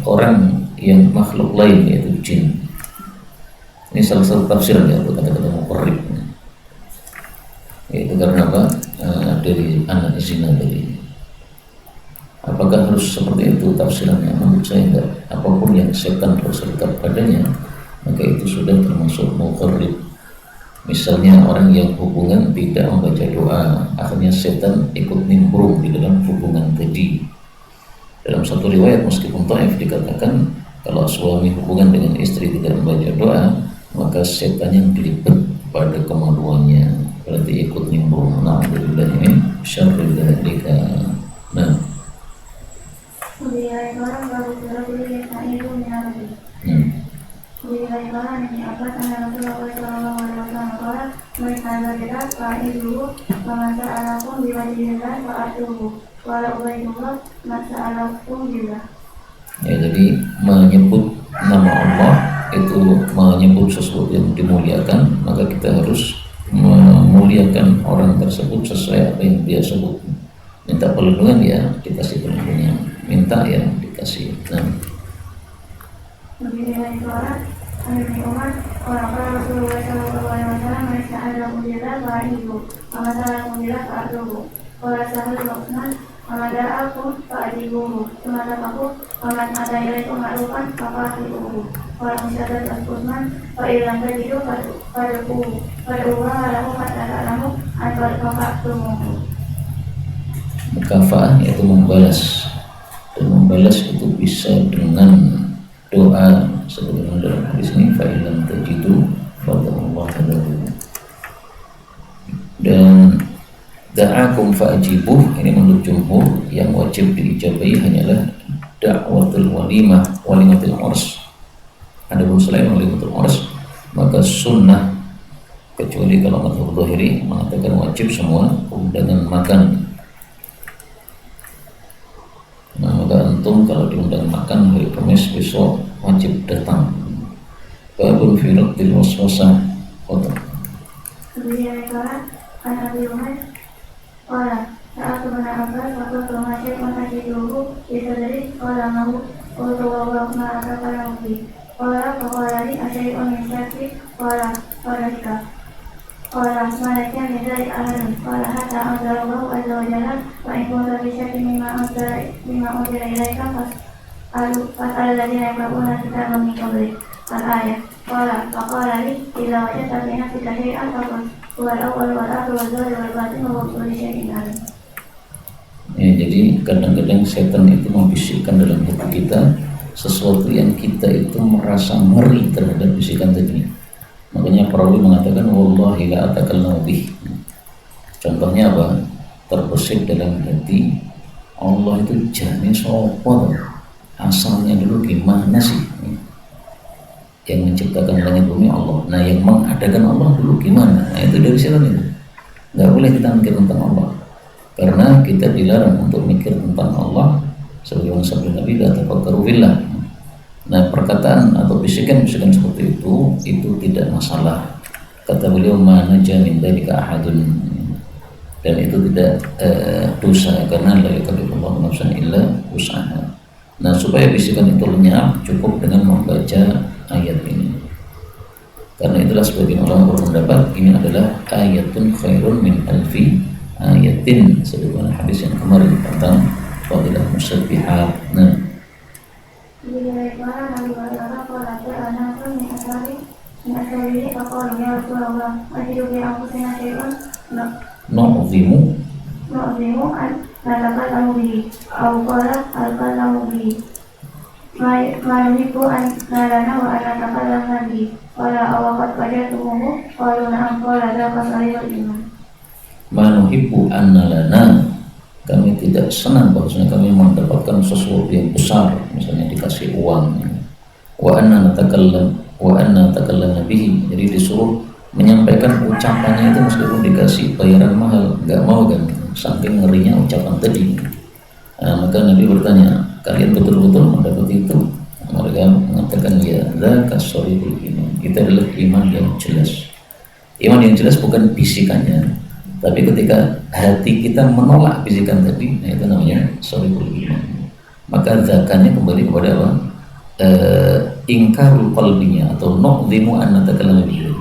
orang yang makhluk lain yaitu jin. Ini salah satu tafsir ya untuk kata-kata muqarrib, yaitu karena apa? Dari anak zina tadi. Apakah harus seperti itu tafsirannya? Menurut saya tidak. Apapun yang setan berserikat padanya, maka itu sudah termasuk muqarrib. Misalnya orang yang hubungan tidak membaca doa, akhirnya setan ikut nimbrung di dalam hubungan tadi. Dalam satu riwayat meskipun dhaif dikatakan kalau suami hubungan dengan istri tidak membaca doa, maka setan yang dilibat pada kemaluannya, berarti ikut nimbrung. Na'udzubillah min syarri dzalika. Nah,
Kemudian orang baru berlaku yang tak itu menyalahi. Kemudian orang ini apa tanda Rasulullah SAW orang mereka bergerak saat itu masa alakum diwajibkan saat itu walau ubaidullah masa alakum juga.
Ya, jadi menyebut nama Allah itu menyebut sesuatu yang dimuliakan, maka kita harus memuliakan orang tersebut sesuai apa yang dia sebut. Minta perlindungan ya dikasih perlindungan, minta ya dikasih.
Kemudian orang Ibnu Umar orang Rasulullah SAW mereka ada mujizat saat itu masalah mujizat saat itu. Orang sahabat Utsman ada aku Pak Ibu semata aku amat ada itu maklukan apa itu. Orang musyadat Utsman Pak Ilang tadi itu pada uang lalu kata alamu antar kakak tumuh.
Mukafa'ah yaitu membalas, dan membalas itu bisa dengan doa sebagaimana dalam hadis ini fa'ilam tajidu fadallah lahu. Dan da'akum fa'ajibuh, ini menurut jumhur yang wajib diijabahi hanyalah da'watul walimah, walimatul urs. Adapun selain walimatul urs maka sunnah, kecuali kalau mazhab Zahiri mengatakan wajib semua undangan makan. Nah, maka antum kalau diundang makan hari Kamis besok wajib datang. Babul fi raddil waswasah.
Kemudian anak Umar orang saat kebenaran satu termasuk masih dulu bisa dari orang mau untuk wabah pada mungkin orang dari asyik organisasi orang kita. Orang mereka menjadi ahli. Orang hatta Allah azza wa jalla wa in kunta fi syakkin mimma unzila ilaika fas'al alladziina yaqra'una al-kitaaba min qablik. Al-ayah. Faqala li idza wajadta fi nafsika syai'an faqul huwal awwal wal akhir wal zahir wal batin wa huwa bikulli syai'in alim.
Ya, jadi kadang-kadang setan itu membisikkan dalam hati kita sesuatu yang kita itu merasa ngeri terhadap bisikan tadi. Makanya perawi mengatakan wallahi la atakallamu bih. Contohnya apa? Terbesit dalam hati Allah itu jane sapa? Asalnya dulu gimana sih? Yang menciptakan langit bumi Allah. Nah, yang mengadakan Allah dulu gimana? Nah, itu dari setan itu. Enggak boleh kita mikir tentang Allah. Karena kita dilarang untuk mikir tentang Allah sebagaimana sabda Nabi la tafakkaru fillah. Nah, perkataan atau bisikan-bisikan seperti itu tidak masalah. Kata beliau mana jamin dari ahadun, dan itu tidak dosa karena la yukallifullahu nafsan illa wus'aha. Nah, supaya bisikan itu lenyap cukup dengan membaca ayat ini. Karena itulah sebagian ulama berpendapat ini adalah ayatun khairun min alfi ayatin, sebagaimana hadis yang kemarin tentang fadilah musabbihat. Nah, nu'zimu
natakallamu bihi aw qala alkallamu bihi ma nuhibbu an nalana wa an natakallama bihi qala awaqad wajadtumuhu qalu na'am qala dzaka sahihul iman.
Ma nuhibbu an nalana, kami tidak senang bahwasanya kami mendapatkan sesuatu yang besar, misalnya dikasih uang. Wa anna natakallam bihi, jadi disuruh menyampaikan ucapannya itu meskipun dikasih bayaran mahal, nggak mau kan, saking ngerinya ucapan tadi. Maka Nabi bertanya, kalian betul-betul mendapat itu? Mereka mengatakan, ya, dzaka sharihul iman, itu adalah iman yang jelas. Iman yang jelas bukan bisikannya, tapi ketika hati kita menolak bisikan tadi, nah itu namanya sharihul iman. Maka zakanya kembali kepada apa? Ingkarul qalbinya, atau nu'dhimu an natakallama bihi,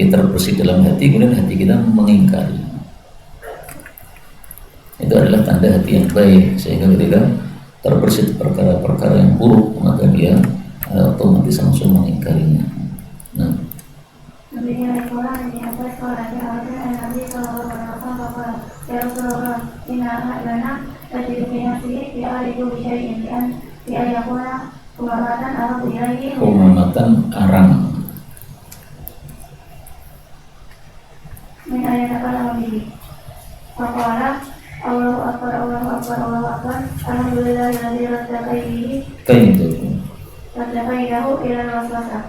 terbersih dalam hati, kemudian hati kita mengingkari. Itu adalah tanda hati yang baik, sehingga ketika terbersih perkara-perkara yang buruk, maka dia otomatis langsung mengingkarinya. Nah, Umamatan arang.
Min ayatakallamu bihi. Faqala Allahu akbar, Allahu akbar, Allahu akbar. Alhamdulillahilladzi radda kaidihi.
Kaidahu.
Radda kaidahu ila al-waswasah.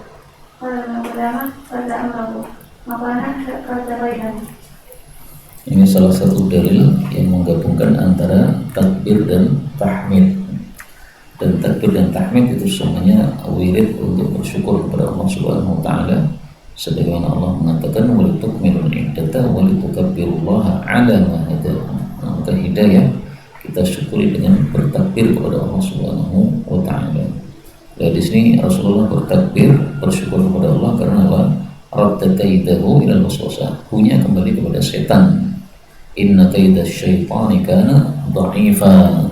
Qala al-ulama radda amrahu. Makanan radda kaidahu.
Ini salah satu dalil yang menggabungkan antara takbir dan tahmid. Dan takbir dan tahmid itu semuanya wirid untuk bersyukur kepada Allah Subhanahu wa taala. Sebagaimana Allah mengatakan, walitukmilul iddata walitukabbirullaha ala ma hadakum. Maka hidayah kita syukuri dengan bertakbir kepada Allah Subhanahu wa taala. Ya, di sini Rasulullah bertakbir, bersyukur kepada Allah karena apa? Radda kaidahu ila al-waswasah. Punya kembali kepada setan. Inna kaidasy syaitani kana dha'ifa.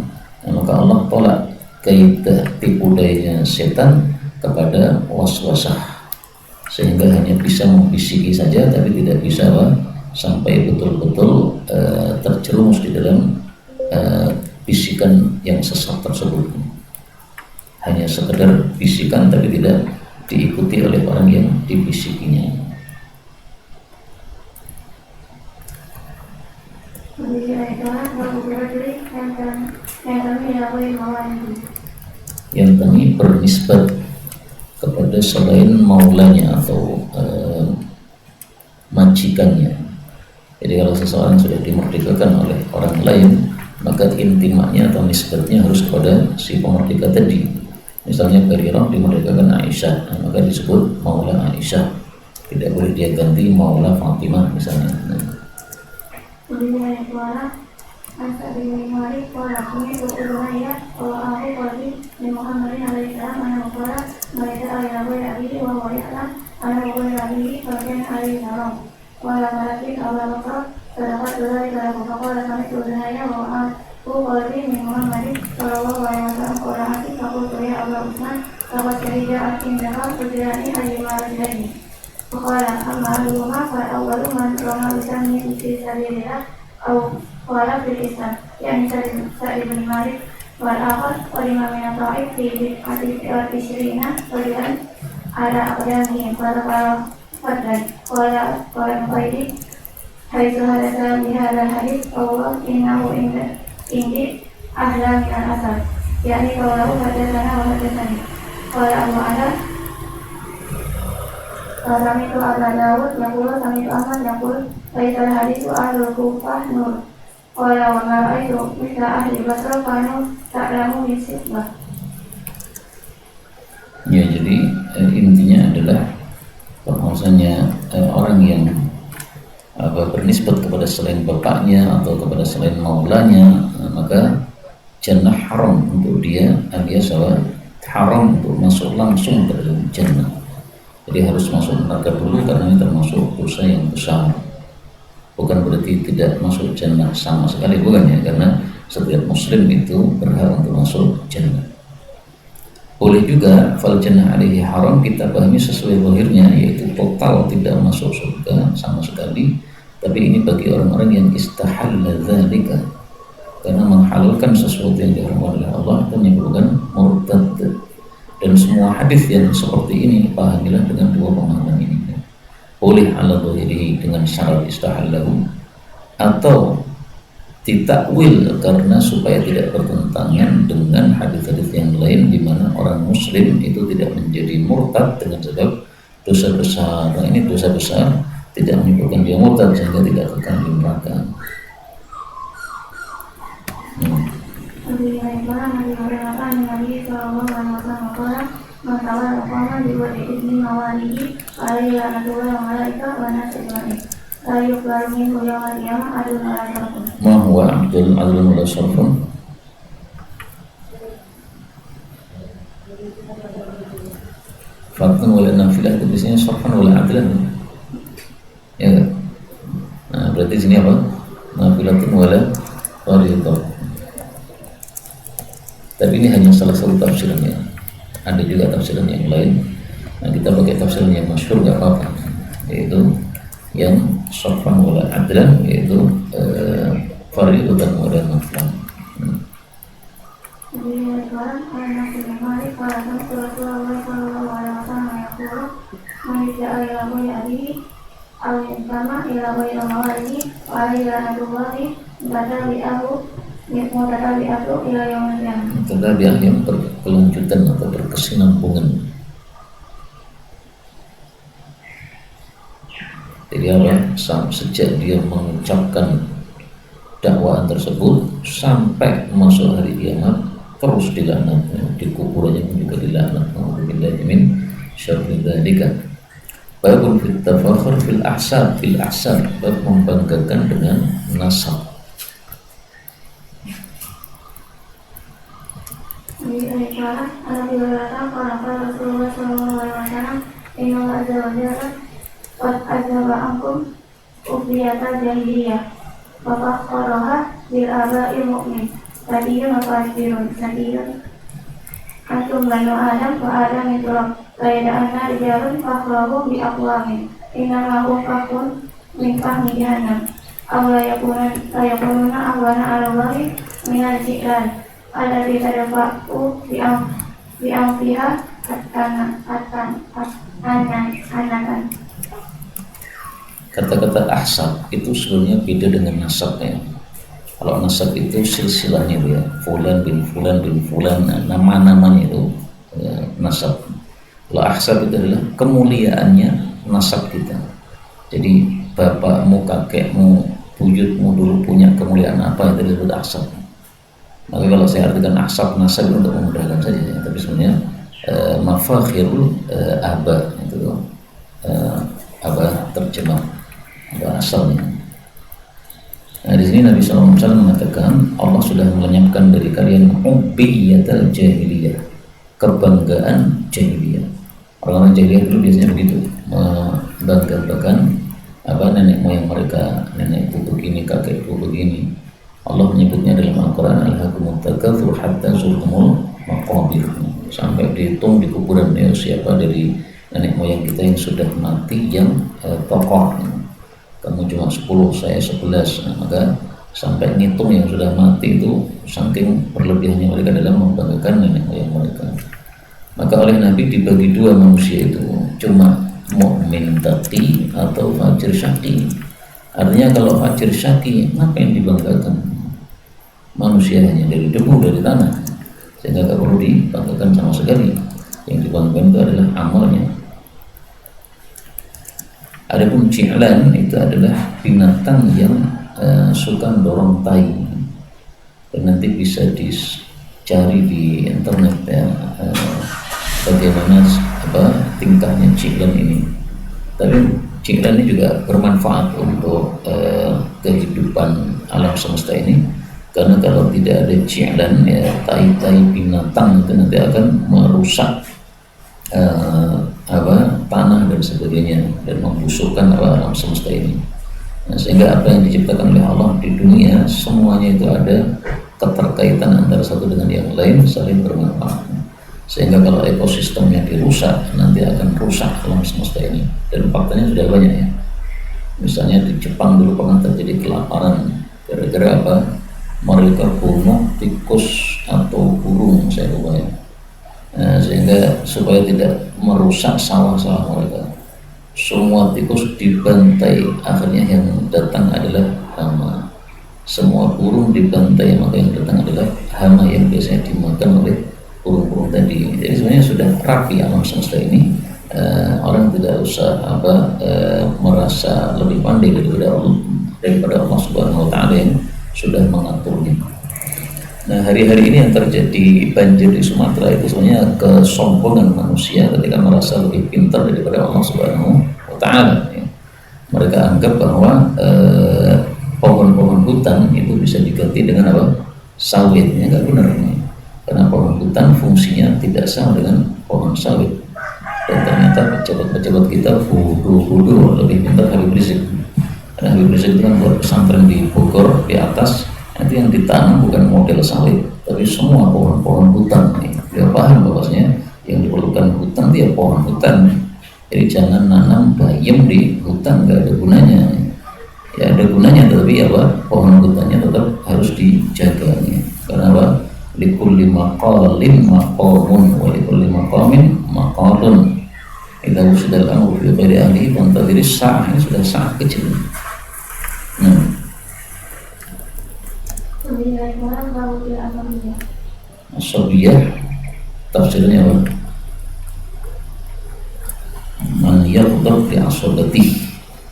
Maka Allah tolak kaidah tipu dayanya setan kepada waswasah, sehingga hanya bisa membisiki saja, tapi tidak bisa sampai betul-betul terjerumus di dalam bisikan yang sesat tersebut. Hanya sekedar bisikan tapi tidak diikuti oleh orang yang dibisikinya. Yang kami bernisbat kepada selain maulanya atau majikannya. Jadi kalau seseorang sudah dimerdekakan oleh orang lain, maka intimaknya atau nisbatnya harus kepada si pemerdeka tadi. Misalnya Barirah dimerdekakan Aisyah, maka disebut Maula Aisyah. Tidak boleh dia ganti Maula Fatimah misalnya.
Wala fil Islam, yang Sa'id bin Malik wal akhar wa lima min at-ta'if fi isyrina qalilan ala aqdamihim qala fadlan qala Muqayyid haitsu hadatsa bi hadzal hadits Allah innahu indi ahla min al-asar, yakni qawluhu hadatsana wa hadatsani qala Abu Ala sami itu Abu Dawud yaqulu sami itu Ahmad yaqulu haitsal haditsu ahlul Kufah nur. Walau wa itu misal ahli Basra kanu ta'lamu bisibah.
Ya, jadi intinya adalah bahwasanya orang yang bernisbat kepada selain bapaknya atau kepada selain maulanya, maka jannah haram untuk dia, alias haram untuk masuk langsung ke dalam jannah. Jadi harus masuk neraka dulu karena ini termasuk dosa yang besar. Bukan berarti tidak masuk jannah sama sekali, bukan ya, karena setiap muslim itu berhak untuk masuk jannah. Boleh juga fal jannah alaihi haram kita pahami sesuai zahirnya, yaitu total tidak masuk surga sama sekali. Tapi ini bagi orang-orang yang istahalla dzalika, karena menghalalkan sesuatu yang diharamkan oleh Allah itu menyebabkan murtad. Dan semua hadis yang seperti ini pahamilah dengan dua pemahaman ini, boleh ala dhahirihi dengan syarat istahallahu, atau ditakwil karena supaya tidak bertentangan dengan hadis-hadis yang lain di mana orang muslim itu tidak menjadi murtad dengan sebab dosa besar. Nah, ini dosa besar tidak menyebabkan dia murtad sehingga tidak kekal di neraka. Ma huwa adlun wala sarfun. Farqun wala nafilah, itu biasanya sarfun wala adlan. Ya kan? Nah, berarti sini apa? Nafilatun wala fardun. Tapi ini hanya salah satu tafsirannya. Ada juga tafsiran yang lain. Nah, kita pakai tafsiran yang masyhur gak apa-apa, yaitu yang sarfan wala adlan, yaitu fardun wala nafilah. Tetabiah yang berkelanjutan atau berkesinambungan. Jadi apa? Sejak dia mengucapkan dakwaan tersebut sampai masuk hari kiamat terus dilaknat, di kuburannya juga dilaknat. Alhamdulillah min syarri dzalika. Babun fit tafakhur fil ahsab, bab membanggakan dengan nasab.
Qad azaba ankum ubiyata jahiliyah wa fakharaha bil aba'i mu'min sadiyun wa fasirun sadiyun antum banu adam wa adam iturab kaida'anna rijalun fakhrahu bi aqwamin inna lahu fakun min fahmi jahannam awla yakununa ahwana ala wahi minal ji'lan alladhi tadafa'u bi amfiha anakan.
Kata-kata ahsab itu sebenarnya beda dengan nasab ya. Kalau nasab itu silsilahnya ya, fulan bin fulan bin fulan, nama-namanya itu nasab. Kalau ahsab itu adalah kemuliaannya nasab kita. Jadi bapakmu, kakekmu, buyutmu dulu punya kemuliaan apa, itu disebut ahsab. Maka kalau saya artikan ahsab nasab untuk memudahkan saja ya. Tapi sebenarnya mafakhirul aba itu aba terjemah asalnya. Nah, di sini Nabi SAW mengatakan Allah sudah melenyapkan dari kalian ubbiyatal jahiliyah, kebanggaan jahiliyah. Orang-orang jahiliyah dulu biasanya begitu, membanggakan nenek moyang mereka, nenekku begini, kakekku begini. Allah menyebutnya dalam Al-Quran, alhaakumut takatsur hatta zurtumul maqabir, sampai dihitung di kuburan ya, siapa dari nenek moyang kita yang sudah mati yang tokoh. Kamu cuma 10, saya 11. Nah, maka sampai ngitung yang sudah mati itu saking berlebihannya mereka dalam membanggakan nenek moyang mereka. Maka oleh Nabi dibagi dua manusia itu, cuma mukmin taqi atau fajir syaqi. Artinya kalau fajir syaqi ngapain dibanggakan? Manusia hanya dari debu, dari tanah, sehingga tak perlu dibanggakan sama sekali. Yang dibanggakan itu adalah amalnya. Adapun ji'lan itu adalah binatang yang suka dorong tai, dan nanti bisa dicari di internet ya, bagaimana tingkahnya ji'lan ini. Tapi ji'lan ini juga bermanfaat untuk kehidupan alam semesta ini, karena kalau tidak ada ji'lan ya, tai-tai binatang itu nanti akan merusak tanah dan sebagainya, dan membusukkan alam semesta ini. Nah, sehingga apa yang diciptakan oleh Allah di dunia semuanya itu ada keterkaitan antara satu dengan yang lain, saling bermanfaat. Sehingga kalau ekosistemnya dirusak, nanti akan rusak alam semesta ini. Dan faktanya sudah banyak ya. Misalnya di Jepang dulu pernah terjadi kelaparan gara-gara mereka bunuh tikus atau burung, saya lupa ya. Sehingga supaya tidak merusak sawah-sawah mereka, semua tikus dibantai, akhirnya yang datang adalah hama. Semua burung dibantai, maka yang datang adalah hama yang biasanya dimakan oleh burung-burung tadi. Jadi sebenarnya sudah rapi alam semesta ini. Orang tidak usah merasa lebih pandai daripada Allah Subhanahu wa Ta'ala yang sudah mengaturnya. Nah, hari-hari ini yang terjadi banjir di Sumatera itu sebenarnya kesombongan manusia ketika merasa lebih pintar daripada Allah Subhanahu wa Ta'ala. Mereka anggap bahwa pohon-pohon hutan itu bisa diganti dengan apa? Sawit. Ya, nggak benar ini. Karena pohon hutan fungsinya tidak sama dengan pohon sawit. Dan ternyata pejabat-pejabat kita bodoh lebih pintar Habib Rizik. Karena Habib Rizik itu kan buat pesantren di Bogor di atas, nanti yang ditanam bukan model sawit, tapi semua pohon-pohon hutan. Dia paham bahwasanya yang diperlukan hutan dia pohon hutan. Jadi jangan nanam bayam di hutan, nggak ada gunanya. Ya ada gunanya, tapi apa? Pohon hutannya tetap harus dijaga. Karena apa? Likulli maqalin maqamun wa likulli maqamin maqalun. Idza wusida al-amru fi ghairi ahlihi fantadhiri sa'ah. Ini sudah sa'ah kecil. Asobiyah tafsirnya apa? Man yaghdab bi asobati,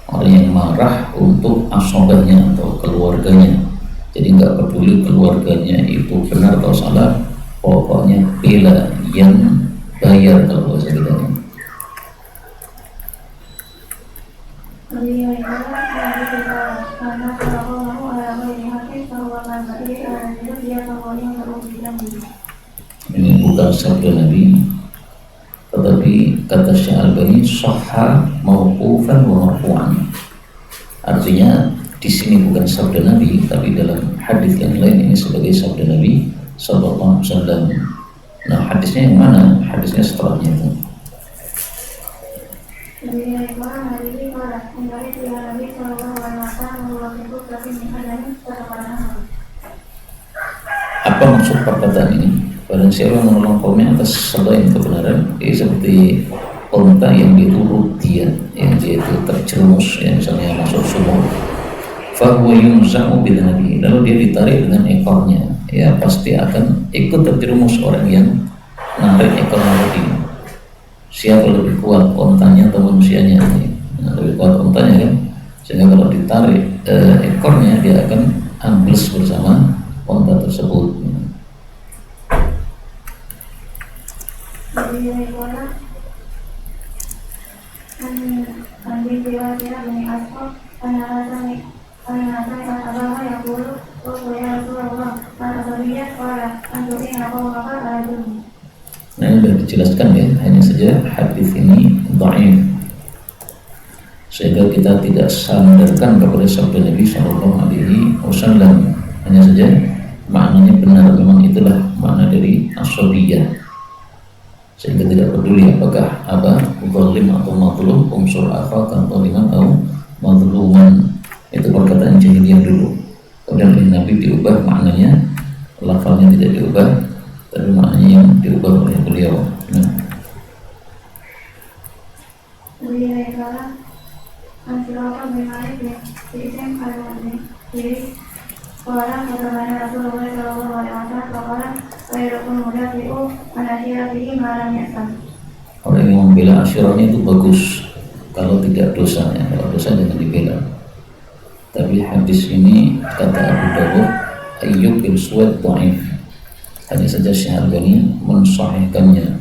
orang yang marah untuk asobahnya atau keluarganya. Jadi nggak peduli keluarganya itu benar atau salah, pokoknya bela yang bayar kalau bahasa kita ini. Ini bukan sabda Nabi, tetapi kata Syekh Al-Albani sahha mauqufan wa marfu'an. Artinya di sini bukan sabda Nabi, tapi dalam hadis yang lain ini sebagai sabda Nabi sallallahu alaihi wasallam. Nah, hadisnya yang mana? Hadisnya setelahnya itu. Apa maksud perkataan ini? Barang siapa yang menolong kaumnya atas selain kebenaran, dia seperti unta yang diurut dia, yang dia itu terjerumus, yang misalnya masuk sumur. Fahuwa yunza'u bidhanabi, lalu dia ditarik dengan ekornya, ya pasti akan ikut terjerumus orang yang narik ekornya tadi. Siapa lebih kuat, untanya atau manusianya? Nah, lebih kuat untanya kan, sehingga kalau ditarik ekornya dia akan ambles bersama unta tersebut. Nah, ini sudah dijelaskan ya, hanya saja hadis ini dhaif, sehingga kita tidak sandarkan kepada sabda Nabi Sallallahu Alaihi Wasallam. Hanya saja maknanya benar, memang itulah makna dari as-sabiyah, sehingga tidak peduli apakah zalim atau mazlum, unsur akhaka zaliman atau mazluman. Itu perkataan jahiliyah dulu. Kemudian Nabi diubah maknanya, lafalnya tidak diubah, tapi maknanya yang diubah oleh beliau.
Orang bagaimana Rasulullah Shallallahu Alaihi Wasallam orang khairul mudafi'u anasira bihi malam yasan.
Orang yang membela asyirahnya itu bagus kalau tidak dosanya, kalau dosa jangan dibela. Tapi hadis ini kata Abu Dawud Ayyub bin Suwaid dhaif. Hanya saja Syekh Al-Albani mensahihkannya,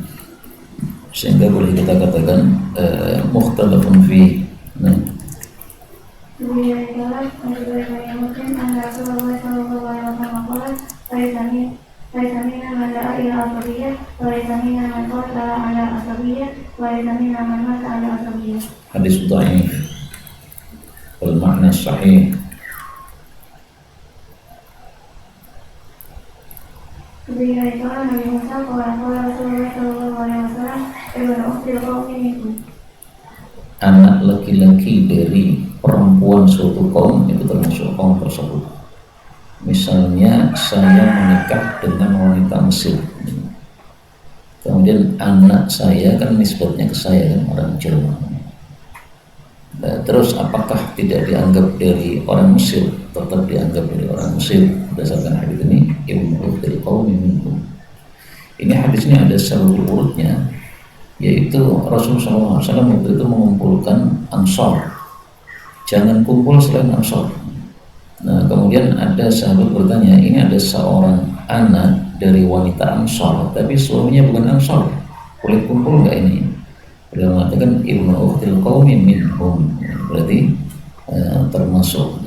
sehingga boleh kita katakan mukhtalafun fi. Hadis dhaif wal makna sahih. Anak laki-laki dari perempuan suatu kaum itu termasuk kaum tersebut. Misalnya saya menikah dengan wanita Mesir, kemudian anak saya kan nisbatnya ke saya kan orang Jawa. Nah, terus apakah tidak dianggap dari orang Mesir? Tetap dianggap dari orang Mesir berdasarkan hadis ini, ibnu ukhtil qaumi minkum. Ini hadis ini ada seluruh urutnya, yaitu Rasulullah SAW waktu itu mengumpulkan Ansar, jangan kumpul selain Ansar. Nah, kemudian ada sahabat bertanya, ini ada seorang anak dari wanita Ansar tapi suaminya bukan Ansar, boleh kumpul nggak ini? Beliau mengatakan ibnu ukhtil qaumi minhum, berarti termasuk,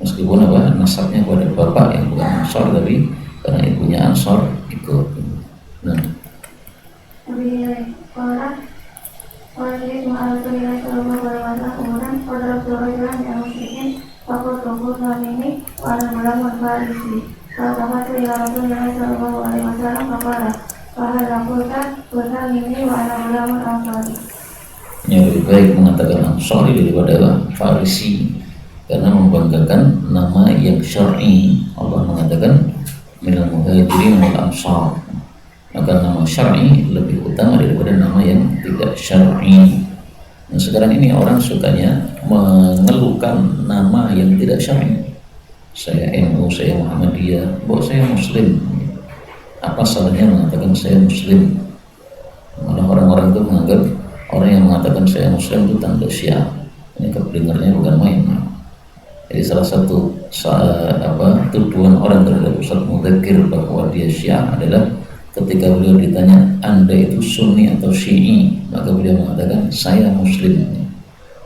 meskipun nasabnya kepada bapak yang bukan Ansar, tapi karena ibunya Ansar ikut. Nah,
orang jadi cuma Rasulullah Shallallahu Alaihi Wasallam kemudian pada Rasulullah yang musyrikin fakul tubuh ini warna melamun Farisi. Kalau tu ya Rasulullah Shallallahu Alaihi Wasallam kepada bahal lakukan benar ini warna melamun Ansari.
Yang lebih baik mengatakan Ansari daripada Farisi, karena membanggakan nama yang syar'i. Allah mengatakan minal muhajirin wal ansar, maka nama syar'i lebih utama daripada nama yang tidak syar'i. Nah, sekarang ini orang sukanya mengeluhkan nama yang tidak syar'i. Saya NU, saya Muhammadiyah, bahwa saya Muslim. Apa salahnya mengatakan saya Muslim? Malah orang-orang itu menganggap orang yang mengatakan saya Muslim itu tanda Syiah. Ini kedengarannya bukan main. Jadi salah satu tuduhan orang terhadap Ustaz Mudzakir bahwa dia Syiah adalah ketika beliau ditanya Anda itu Sunni atau Syi'i, maka beliau mengatakan saya Muslim.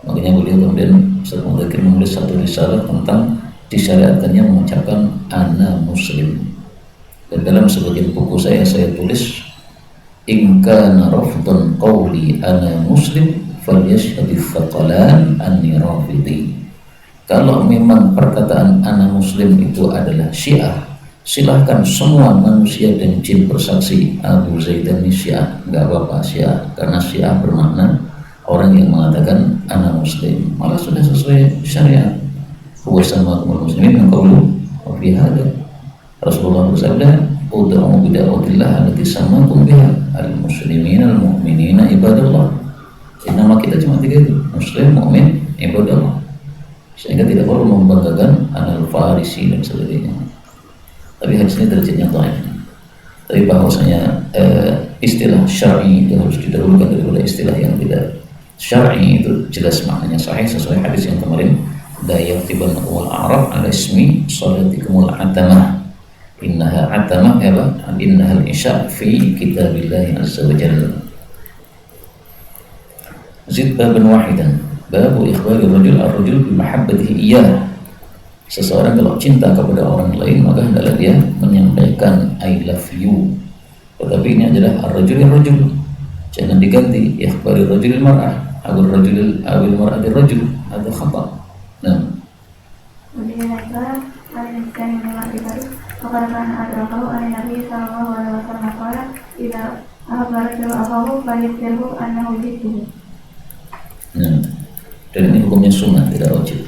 Makanya beliau kemudian Ustaz Mudzakir menulis satu risalah tentang disyariatkannya mengucapkan ana Muslim. Dan dalam sebagian buku saya tulis in kana rafdhan qawli ana Muslim falyashhadith thaqalan anni rafidhi. Kalau memang perkataan ana Muslim itu adalah Syiah, silahkan semua manusia dan jin bersaksi Abu Zaidan ini Syiah. Nggak apa-apa Syiah, karena Syiah bermakna orang yang mengatakan ana Muslim, malah sudah sesuai syariat. Huwa sammakumul muslimin min qablu wa fi hadha. Rasulullah bersabda, ud'u bi da'watillah allati sammakum biha al-muslimina al-mu'minina ibadallah. Nama kita cuma 3 itu, Muslim, Mukmin, ibadallah. Sehingga tidak perlu membanggakan anal Farisi dan sebagainya. Tapi hadis ini derajatnya dhaif. Tapi bahwasanya istilah syar'i itu harus didahulukan daripada istilah yang tidak syar'i, itu jelas maknanya sahih sesuai hadis yang kemarin, la yaqtibannakumul a'rab ala ismi salatikumul atamah. Innaha atamah innaha al-isya' fi kitabillahi azza wa jalla. Zid baban wahidan, babu ikhbari ar-rajul bi mahabbatihi iyyah. Seseorang kalau cinta kepada orang lain maka hendaklah dia menyampaikan I love you. Tetapi ini adalah ar-rajul, jangan diganti ikhbari ar-rajul mar'ah atau ar-rajul awil mar'ah ar-rajul, ada khata. Nah,
kemudian ada yang mengatakan kepada Adrakahu Nabi sallallahu alaihi wasallam qala idza akhbara akahu falyakirhu annahu jiddu.
Nah, dan ini hukumnya sunnah, tidak wajib.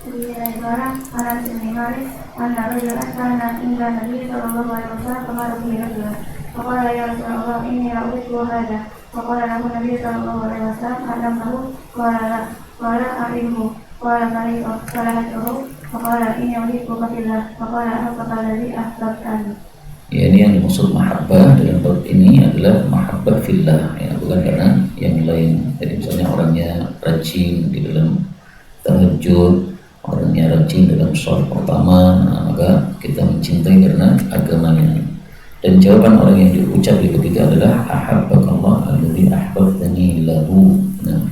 Kemudian ada Anas bin Malik rajulan kana inda Nabi sallallahu alaihi wasallam qala rajulan faqala ya Rasulullah inni ra'aytu hadha faqala lahu Nabi sallallahu alaihi wasallam adamahu qala a'imhu qala salihatuhu faqala inni uhibbuka fillah faqala ahbaka alladhi ahbabtani.
Ya, ini yang dimaksud mahabbah dalam bab ini adalah mahabbah fillah, ya, bukan karena yang lain. Jadi misalnya orangnya rajin di dalam tahajud, orangnya rajin dalam sholat pertama, nah, maka kita mencintai karena agamanya. Dan jawaban orang yang diucap di ketiga adalah ahabbakallah alladhi ahbabtani lahu. Nah,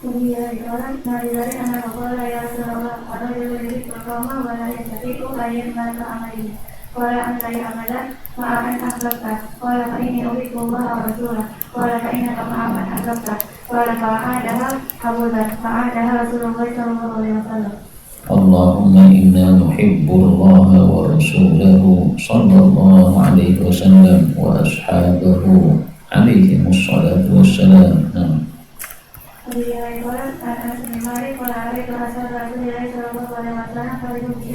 kemudian orang dari anak Allah ya Rasulullah ada dari pertama wala yasfiku ayat mata amali wala anta ya amalan ma'an ahbabta wala fa inni uhibbullaha wa rasulahu wala fa innaka ma'an ahbabta wala fa'adaha Abu Dzar fa'adaha Rasulullah sallallahu alaihi wasallam.
Allahumma inna nuhibbullaha wa rasulahu sallallahu alaihi wasallam wa ashabahu alaihimus salatu wassalam.
Kemudian orang Anas bin Malik wala alaihi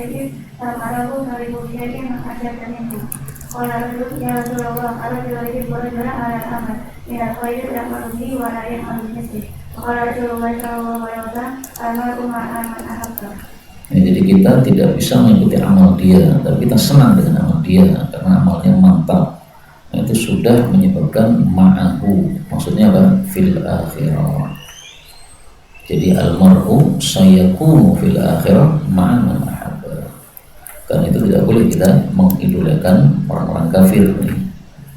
syai'in tarakahu saribu syai'in asyadda minhu. Qala rajulun ya Rasulullah ala yuhibbu rajulan ala al-amal minal khairi ya'malu bihi wa la ya'malu bihi. Qala Rasulullah sallallahu alaihi wasallam al-mar'u ma'a man ahabba.
Ya, jadi kita tidak bisa mengikuti amal dia, tapi kita senang dengan amal dia karena amalnya mantap. Nah, itu sudah menyebabkan ma'ahu, maksudnya apa? Fil akhirah. Jadi almar'u sayakunu fil akhirah ma'a man ahabba. Karena itu tidak boleh kita mengidolakan orang-orang kafir nih,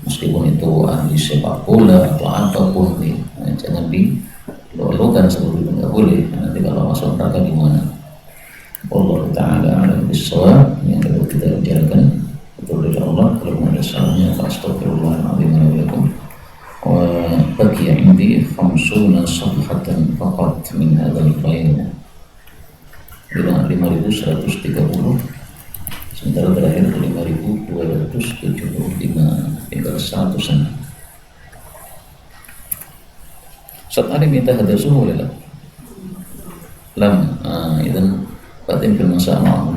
meskipun itu ahli sepak bola atau apapun nih. Nah, jangan dilulukan seperti itu, nggak boleh. Nanti kalau masuk neraka gimana? Allah Ta'ala alam bisawab. Yang dapat kita bicarakan betul dari Allah. Kalau ada salahnya astagfirullahaladzim wa lakum. Wa bagi indi 50 safhatan faqat min hadzal qaim. Bila 5130, sementara terakhir 5275, tinggal 100 sana. Saat ada minta hadis boleh lah. Lam, idan batin fil masalah.